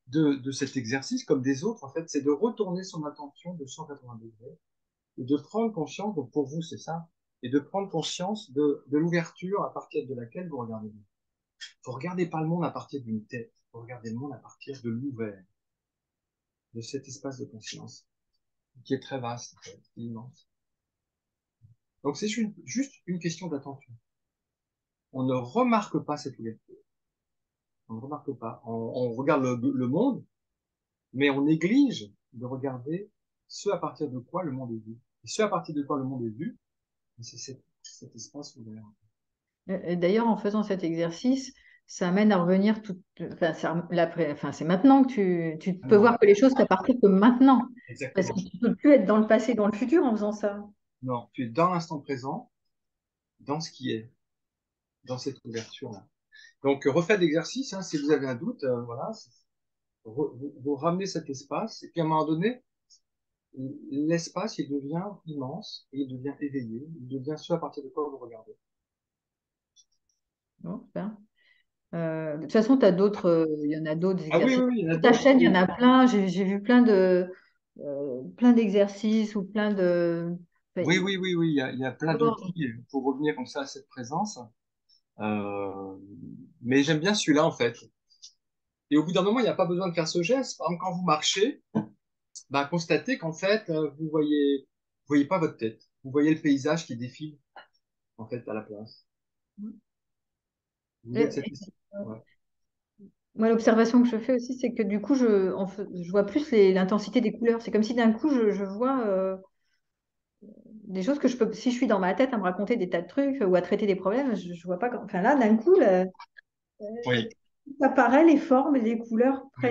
de cet exercice, comme des autres, en fait, c'est de retourner son attention de 180 degrés et de prendre conscience, donc pour vous, c'est ça, et de prendre conscience de l'ouverture à partir de laquelle vous regardez. Vous regardez pas le monde à partir d'une tête, vous regardez le monde à partir de l'ouvert, de cet espace de conscience, qui est très vaste, en fait, qui est immense. Donc, c'est juste une question d'attention. On ne remarque pas cette ouverture. On ne remarque pas. On regarde le monde, mais on néglige de regarder ce à partir de quoi le monde est vu. Et ce à partir de quoi le monde est vu, c'est cet espace ouvert. Et d'ailleurs, en faisant cet exercice, ça amène à revenir tout. Enfin, enfin, c'est maintenant que tu peux Non, voir que les choses t'appartiennent que maintenant. Parce que exactement. tu ne peux plus être dans le passé, dans le futur en faisant ça. Non, tu es dans l'instant présent, dans ce qui est, dans cette ouverture-là. Donc, refaites l'exercice, hein, si vous avez un doute, voilà, vous ramenez cet espace, et puis à un moment donné, l'espace, il devient immense, et il devient éveillé, il devient ce à partir de quoi vous regardez. Bon, super. De toute façon, t'as d'autres, il y en a d'autres Ah oui, exercices. oui, oui, il y en a Sur ta d'autres. chaîne, il y en a plein. J'ai vu plein d'exercices ou plein de. Enfin, Oui, oui, oui, oui, il y a plein j'adore. d'outils pour revenir comme ça à cette présence. Euh, mais j'aime bien celui-là, en fait. Et au bout d'un moment, il n'y a pas besoin de faire ce geste. Par exemple, quand vous marchez, bah, constatez qu'en fait, vous voyez pas votre tête. Vous voyez le paysage qui défile, en fait, à la place. Vous êtes Et- cet ici. Ouais. Moi, l'observation que je fais aussi, c'est que du coup, je vois plus l'intensité des couleurs. C'est comme si d'un coup, je vois des choses que je peux, si je suis dans ma tête à me raconter des tas de trucs ou à traiter des problèmes, je vois pas. Enfin là, d'un coup, Oui, ça apparaît, les formes, les couleurs oui.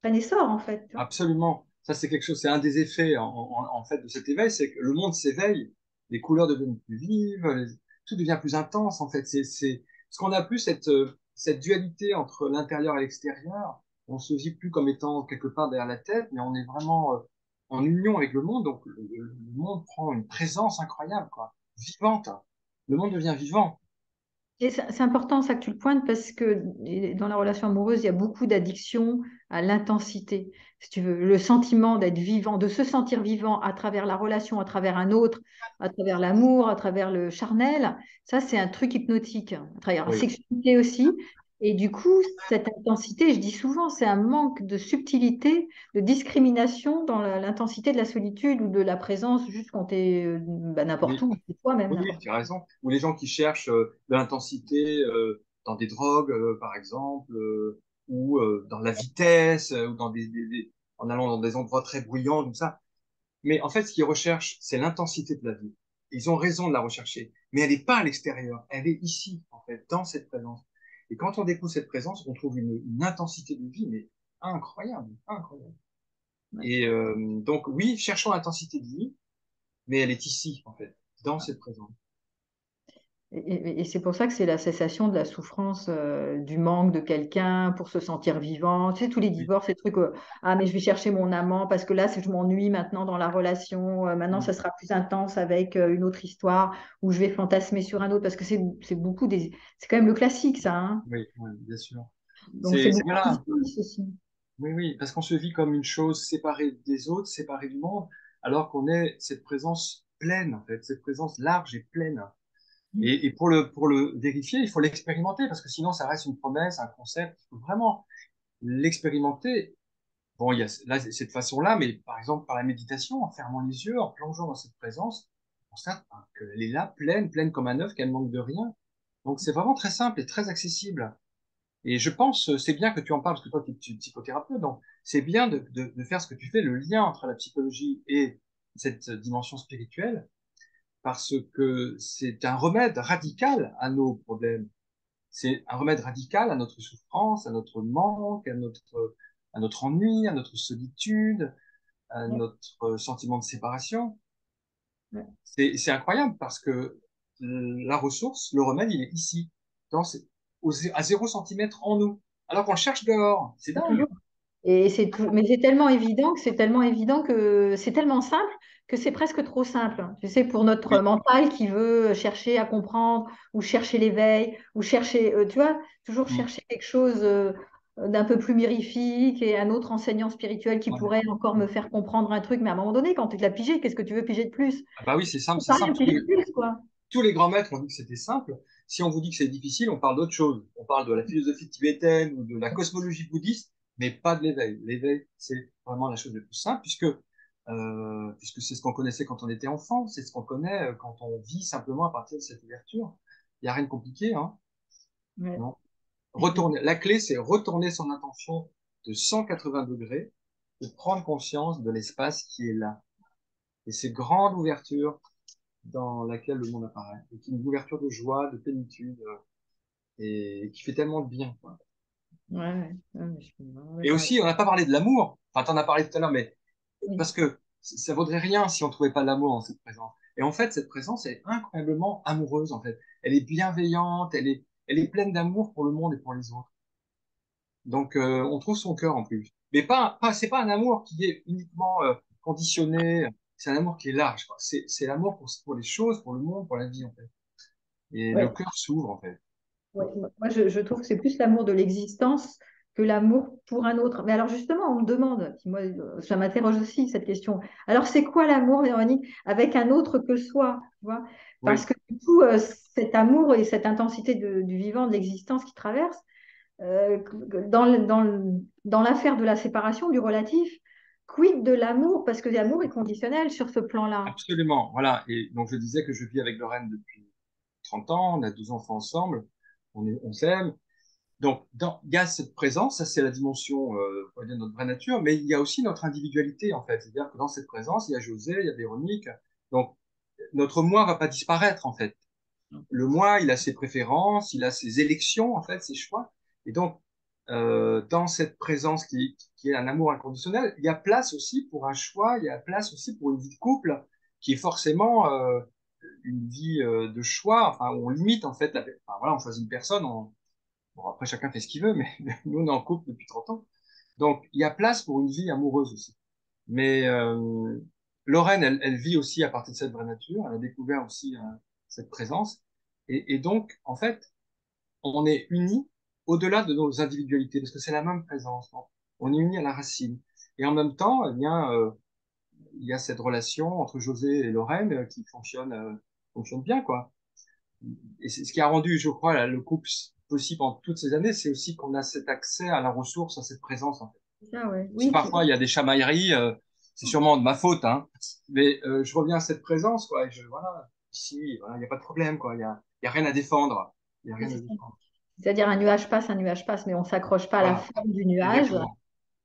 prennent essor en fait. Tu vois. Absolument. Ça, c'est quelque chose, c'est un des effets en fait de cet éveil, c'est que le monde s'éveille, les couleurs deviennent plus vives, tout devient plus intense en fait. Parce qu'on n'a plus cette dualité entre l'intérieur et l'extérieur. On se vit plus comme étant quelque part derrière la tête, mais on est vraiment en union avec le monde. Donc le monde prend une présence incroyable, quoi, vivante. Le monde devient vivant. Et c'est important ça que tu le pointes parce que dans la relation amoureuse, il y a beaucoup d'addiction à l'intensité. Si tu veux, le sentiment d'être vivant, de se sentir vivant à travers la relation, à travers un autre, à travers l'amour, à travers le charnel, ça c'est un truc hypnotique. À travers la Oui, sexualité aussi. Et du coup, cette intensité, je dis souvent, c'est un manque de subtilité, de discrimination dans l'intensité de la solitude ou de la présence, juste quand tu es n'importe oui. où, c'est toi-même, Oui, oui, n'importe tu as raison. Ou les gens qui cherchent de l'intensité dans des drogues, par exemple, ou dans la vitesse, ou dans en allant dans des endroits très bruyants, tout ça. Mais en fait, ce qu'ils recherchent, c'est l'intensité de la vie. Ils ont raison de la rechercher, mais elle n'est pas à l'extérieur, elle est ici, en fait, dans cette présence. Et quand on découvre cette présence, on trouve une intensité de vie, mais incroyable, incroyable. où. Et donc, oui, cherchons l'intensité de vie, mais elle est ici, en fait, dans cette présence. Et c'est pour ça que c'est la cessation de la souffrance, du manque de quelqu'un pour se sentir vivant. Tu sais, tous les Oui. divorces, ces trucs, ah, mais je vais chercher mon amant parce que là, je m'ennuie maintenant dans la relation. Maintenant, ça sera plus intense avec une autre histoire où je vais fantasmer sur un autre parce que c'est quand même le classique, ça. Hein. Oui, oui, bien sûr. Donc, c'est beaucoup qui se Voilà. passe aussi. Oui, oui, parce qu'on se vit comme une chose séparée des autres, séparée du monde, alors qu'on est cette présence pleine, en fait, cette présence large et pleine. Et pour le vérifier, il faut l'expérimenter, parce que sinon, ça reste une promesse, un concept. Il faut vraiment l'expérimenter. Bon, il y a là, cette façon-là, mais par exemple, par la méditation, en fermant les yeux, en plongeant dans cette présence, on constate qu'elle est là, pleine, pleine comme un œuf, qu'elle manque de rien. Donc, c'est vraiment très simple et très accessible. Et je pense, c'est bien que tu en parles, parce que toi, tu es psychothérapeute, donc c'est bien de faire ce que tu fais, le lien entre la psychologie et cette dimension spirituelle, parce que c'est un remède radical à nos problèmes. C'est un remède radical à notre souffrance, à notre manque, à notre ennui, à notre solitude, à Ouais, notre sentiment de séparation. ouais. C'est incroyable parce que la ressource, le remède, il est ici, dans, à 0 centimètre en nous, alors qu'on le cherche dehors. C'est Pas dingue. toujours. Mais c'est tellement évident que c'est tellement évident que c'est tellement simple que c'est presque trop simple. Tu sais, pour notre Oui, mental qui veut chercher à comprendre ou chercher l'éveil ou chercher, tu vois, toujours mm, chercher quelque chose d'un peu plus mirifique et un autre enseignant spirituel qui ouais. pourrait encore me faire comprendre un truc. Mais à un moment donné, quand tu l'as pigé, qu'est-ce que tu veux piger de plus? Ah bah oui, c'est simple, c'est Ça rien simple. piger de plus, quoi. Tous les grands maîtres ont dit que c'était simple. Si on vous dit que c'est difficile, on parle d'autre chose. On parle de la philosophie tibétaine ou de la cosmologie bouddhiste, mais pas de l'éveil. L'éveil, c'est vraiment la chose la plus simple, puisque c'est ce qu'on connaissait quand on était enfant, c'est ce qu'on connaît quand on vit simplement à partir de cette ouverture. Il n'y a rien de compliqué, hein, Ouais. non? Retourner. La clé, c'est retourner son attention de 180 degrés et prendre conscience de l'espace qui est là. Et ces grandes ouvertures dans laquelle le monde apparaît, et qui est une ouverture de joie, de plénitude, et qui fait tellement de bien, quoi. Ouais, ouais. Ouais, mais je suis vraiment Et d'accord avec aussi, on n'a pas parlé de l'amour. Enfin, t'en as parlé tout à l'heure, mais toi. parce que ça vaudrait rien si on trouvait pas l'amour dans cette présence. Et en fait, cette présence est incroyablement amoureuse, en fait. Elle est bienveillante, elle est pleine d'amour pour le monde et pour les autres. Donc, on trouve son cœur en plus. Mais c'est pas un amour qui est uniquement conditionné. C'est un amour qui est large, quoi. C'est l'amour pour les choses, pour le monde, pour la vie, en fait. Et le Ouais. cœur s'ouvre, en fait. Ouais, moi, je trouve que c'est plus l'amour de l'existence que l'amour pour un autre. Mais alors justement, on me demande, puis moi, ça m'interroge aussi cette question. Alors c'est quoi l'amour, Véronique, avec un autre que soi, tu vois? Parce Oui, que du coup, cet amour et cette intensité du vivant, de l'existence qui traverse, dans l'affaire de la séparation, du relatif, quid de l'amour? Parce que l'amour est conditionnel sur ce plan-là. absolument. Voilà. Et donc, je disais que je vis avec Lorraine depuis 30 ans, on a 12 enfants ensemble, on s'aime. Donc, il y a cette présence, ça c'est la dimension on va dire, de notre vraie nature, mais il y a aussi notre individualité en fait. C'est-à-dire que dans cette présence, il y a José, il y a Véronique. Donc, notre moi va pas disparaître en fait. Le moi, il a ses préférences, il a ses élections en fait, ses choix. Et donc, dans cette présence qui est un amour inconditionnel, il y a place aussi pour un choix, il y a place aussi pour une vie de couple qui est forcément une vie de choix. Enfin, on limite en fait, enfin, voilà, on choisit une personne, bon, après, chacun fait ce qu'il veut, mais nous, on est en couple depuis 30 ans. Donc, il y a place pour une vie amoureuse aussi. Mais Lorraine, elle vit aussi à partir de cette vraie nature. Elle a découvert aussi cette présence. Et donc, en fait, on est unis au-delà de nos individualités, parce que c'est la même présence. Donc, on est unis à la racine. Et en même temps, eh bien, il y a cette relation entre José et Lorraine qui fonctionne bien, quoi. Et c'est ce qui a rendu, je crois, le couple possible en toutes ces années, c'est aussi qu'on a cet accès à la ressource, à cette présence, en fait. Ça, ouais. Si Oui, puis parfois il y a des chamailleries, c'est sûrement de ma faute, hein. Mais je reviens à cette présence, quoi. Et voilà, ici, voilà, il n'y a pas de problème, quoi. Il y a rien à défendre. Il y a oui, rien à c'est ça. défendre. C'est-à-dire un nuage passe, mais on ne s'accroche pas à la Voilà, forme du nuage exactement,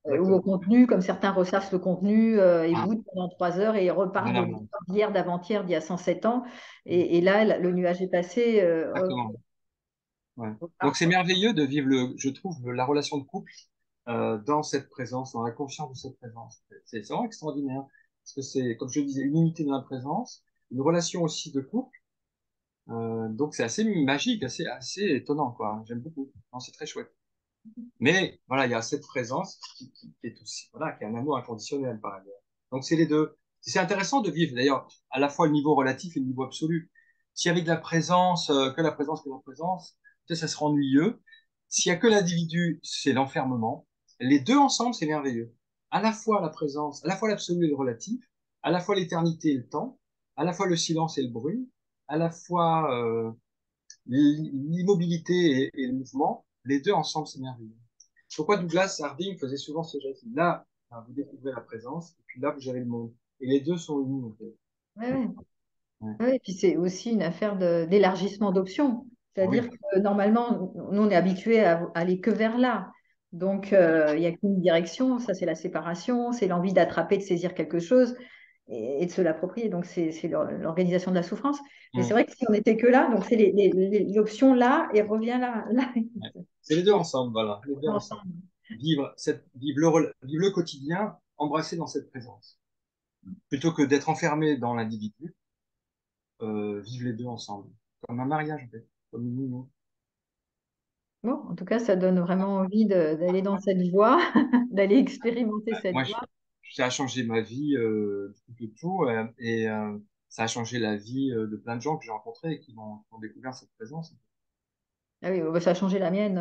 ou au exactement. contenu, comme certains ressassent le contenu et Ah, boudent pendant 3 heures et repartent de voilà, voilà. l'histoire d'hier, d'avant-hier, d'il y a 107 ans. Et là, le nuage est passé. Exactement. Ouais. On Donc repart, c'est quoi. merveilleux de vivre je trouve, la relation de couple dans cette présence, dans la confiance de cette présence. C'est vraiment extraordinaire. Parce que c'est, comme je disais, une unité de la présence, une relation aussi de couple. Donc c'est assez magique, assez étonnant, quoi. J'aime beaucoup. Non, c'est très chouette. Mais voilà, il y a cette présence qui est aussi, voilà, qui est un amour inconditionnel par ailleurs. Donc c'est les deux. C'est intéressant de vivre d'ailleurs à la fois le niveau relatif et le niveau absolu. S'il y avait de la présence, que la présence, peut-être ça serait ennuyeux. S'il y a que l'individu, c'est l'enfermement. Les deux ensemble, c'est merveilleux. À la fois la présence, à la fois l'absolu et le relatif, à la fois l'éternité et le temps, à la fois le silence et le bruit, à la fois l'immobilité et le mouvement. Les deux ensemble, c'est merveilleux. Pourquoi Douglas Harding faisait souvent ce geste? Là, vous découvrez la présence, et puis là, vous avez le monde. Et les deux sont unis, en fait. Ouais, ouais. Ouais. Ouais, et puis c'est aussi une affaire d'élargissement d'options. Ah C'est-à-dire oui, que normalement, nous, on est habitué à aller que vers là. Donc, il n'y a qu'une direction, ça c'est la séparation, c'est l'envie d'attraper, de saisir quelque chose et de se l'approprier. Donc, c'est l'organisation de la souffrance. Mais c'est mm, vrai que si on n'était que là, donc c'est l'option là et revient là, là. ouais. C'est les deux ensemble, voilà, les deux ensemble. Ensemble. Vivre le quotidien, embrassé dans cette présence. Plutôt que d'être enfermé dans l'individu, vivre les deux ensemble. Comme un mariage, en fait. Comme une union. Bon, en tout cas, ça donne vraiment envie d'aller dans cette voie, d'aller expérimenter cette Moi, voie. ça a changé ma vie de tout, et ça a changé la vie de plein de gens que j'ai rencontrés et qui ont découvert cette présence. Ah oui, bah, ça a changé la mienne.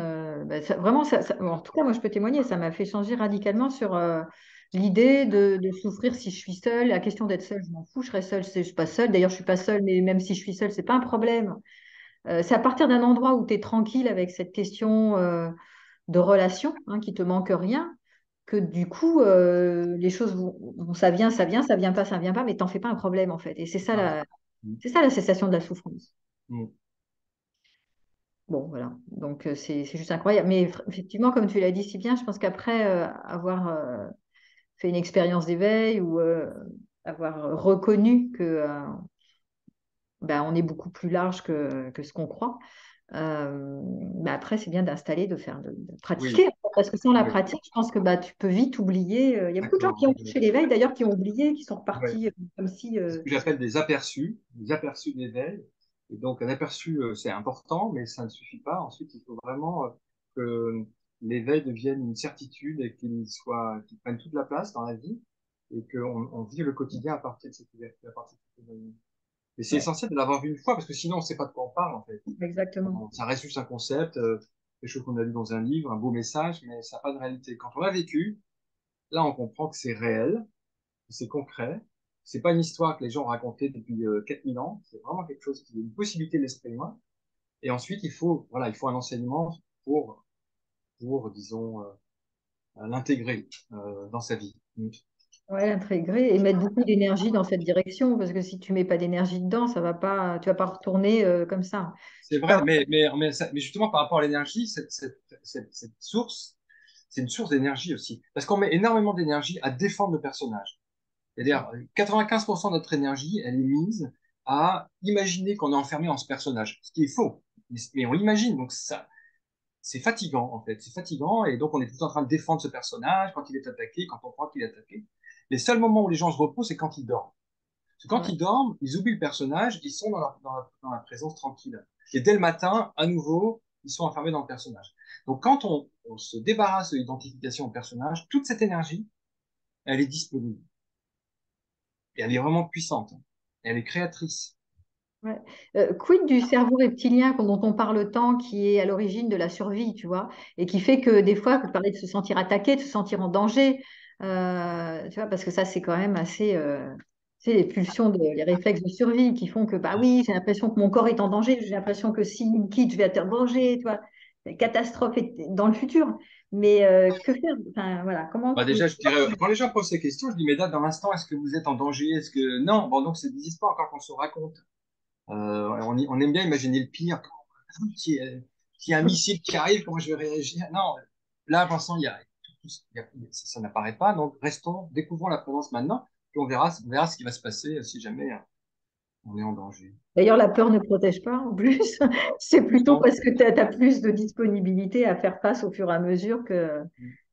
Bah, vraiment, bon, en tout cas, moi, je peux témoigner, ça m'a fait changer radicalement sur l'idée de souffrir si je suis seule. La question d'être seule, je m'en fous, je serai seule, je suis pas seule. D'ailleurs, je suis pas seule, mais même si je suis seule, c'est pas un problème. C'est à partir d'un endroit où tu es tranquille avec cette question de relation, hein, qui te manque rien, que du coup, les choses ça vient pas, ça vient pas, mais t'en fais pas un problème, en fait. Et Voilà. Mm. c'est ça la cessation de la souffrance. Mm. Bon, voilà. Donc, c'est juste incroyable. Mais effectivement, comme tu l'as dit si bien, je pense qu'après avoir fait une expérience d'éveil ou avoir reconnu que ben, on est beaucoup plus large que ce qu'on croit, ben après, c'est bien d'installer, de Oui, pratiquer. Parce que sans la oui, pratique, je pense que bah, tu peux vite oublier. Il y a beaucoup de gens d'accord. qui ont touché l'éveil, d'ailleurs, qui ont oublié, qui sont Ouais. repartis comme si. C'est ce que j'appelle des aperçus d'éveil. Et donc, un aperçu, c'est important, mais ça ne suffit pas. Ensuite, il faut vraiment que l'éveil devienne une certitude et qu'il prenne toute la place dans la vie et qu'on vive le quotidien à partir de cette ouverture, à partir de cette éveil. Mais c'est Ouais, essentiel de l'avoir vu une fois parce que sinon on ne sait pas de quoi on parle en fait. exactement. Ça reste juste un concept, quelque chose qu'on a lu dans un livre, un beau message, mais ça n'a pas de réalité. Quand on l'a vécu, là on comprend que c'est réel, que c'est concret. C'est pas une histoire que les gens ont racontée depuis 4000 ans. C'est vraiment quelque chose qui est une possibilité de l'esprit humain. Et ensuite, voilà, il faut un enseignement disons, l'intégrer dans sa vie. Ouais, intégrer et mettre beaucoup d'énergie dans cette direction, parce que si tu mets pas d'énergie dedans, ça va pas, tu vas pas retourner comme ça. C'est Tu vas- vrai, mais justement par rapport à l'énergie, cette source, c'est une source d'énergie aussi. Parce qu'on met énormément d'énergie à défendre le personnage. C'est-à-dire, 95% de notre énergie, elle est mise à imaginer qu'on est enfermé en ce personnage, ce qui est faux. Mais on l'imagine, donc ça, c'est fatigant en fait. C'est fatigant et donc on est tout le temps en train de défendre ce personnage quand il est attaqué, quand on croit qu'il est attaqué. Les seuls moments où les gens se reposent, c'est quand ils dorment. Parce que quand Ouais, ils dorment, ils oublient le personnage, ils sont dans la présence tranquille. Et dès le matin, à nouveau, ils sont enfermés dans le personnage. Donc quand on se débarrasse de l'identification au personnage, toute cette énergie, elle est disponible. Et elle est vraiment puissante. Et elle est créatrice. ouais. Quid du cerveau reptilien dont on parle tant, qui est à l'origine de la survie, tu vois, et qui fait que des fois, tu parlais de se sentir attaqué, de se sentir en danger, tu vois, parce que ça, c'est quand même assez, c'est les pulsions, les réflexes de survie qui font que, bah oui, j'ai l'impression que mon corps est en danger, j'ai l'impression que s'il me quitte, je vais être en danger, tu vois, catastrophe dans le futur. Mais que faire? Enfin, voilà, comment. Bah déjà, je dirais, quand les gens posent ces questions, je dis, mais là, dans l'instant, est-ce que vous êtes en danger? Est-ce que... Non, bon, donc c'est des histoires encore qu'on se raconte. On aime bien imaginer le pire. S'il y a s'il y a un missile qui arrive, comment je vais réagir? Non, là, pour l'instant, ça n'apparaît pas. Donc, restons, découvrons la présence maintenant, puis on verra ce qui va se passer si jamais on est en danger. D'ailleurs, la peur ne protège pas en plus. C'est plutôt Non. parce que tu as, plus de disponibilité à faire face au fur et à mesure que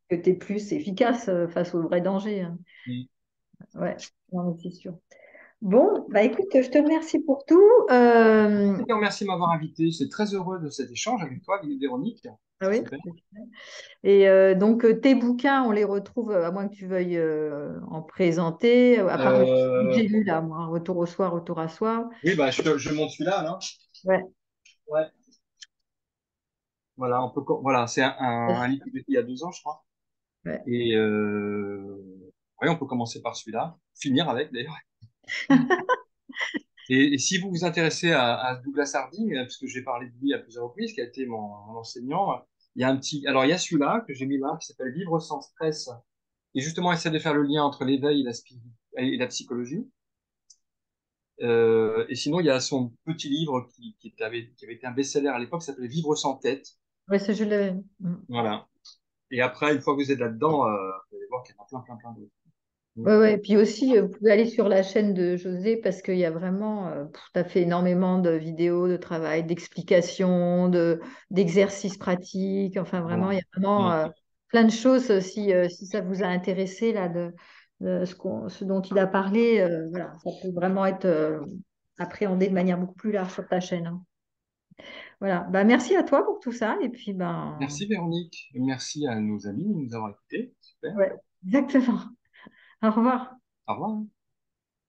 tu es plus efficace face aux vrais dangers, hein. Mm. Ouais, non, mais c'est sûr. Bon, bah écoute, je te remercie pour tout. Je te remercie de m'avoir invité. C'est très heureux de cet échange avec toi, Véronique. Ah C'est oui. super. Et donc, tes bouquins, on les retrouve, à moins que tu veuilles en présenter, à part le que Euh, j'ai lu là, moi, Retour au soir, Retour à soi. oui, bah, je monte celui-là, là. Ouais. Ouais. Voilà, voilà, c'est un livre que j'ai fait il y a 2 ans, je crois. Ouais. Et oui, on peut commencer par celui-là, finir avec d'ailleurs. Et si vous vous intéressez à Douglas Harding, parce que j'ai parlé de lui à plusieurs reprises, qui a été mon enseignant, il y a un petit, alors il y a celui-là que j'ai mis là, qui s'appelle Vivre sans stress, et justement essaie de faire le lien entre l'éveil et la psychologie. Et sinon, il y a son petit livre qui avait été un best-seller à l'époque, qui s'appelait Vivre sans tête. Ouais, ça, je l'avais. Voilà. Et après, une fois que vous êtes là-dedans, vous allez voir qu'il y en a plein, plein, plein d'autres. Mm. Ouais, ouais. Et puis aussi, vous pouvez aller sur la chaîne de José parce qu'il y a vraiment, tu as fait énormément de vidéos, de travail, d'explications, d'exercices pratiques. Enfin, vraiment, Voilà. il y a vraiment Mm. plein de choses si ça vous a intéressé là, de ce dont il a parlé. Voilà, ça peut vraiment être appréhendé de manière beaucoup plus large sur ta chaîne, hein. Voilà. Bah, merci à toi pour tout ça. Et puis, ben, Merci Véronique. Et merci à nos amis de nous avoir écoutés. Super. ouais, exactement. Au revoir. Au revoir.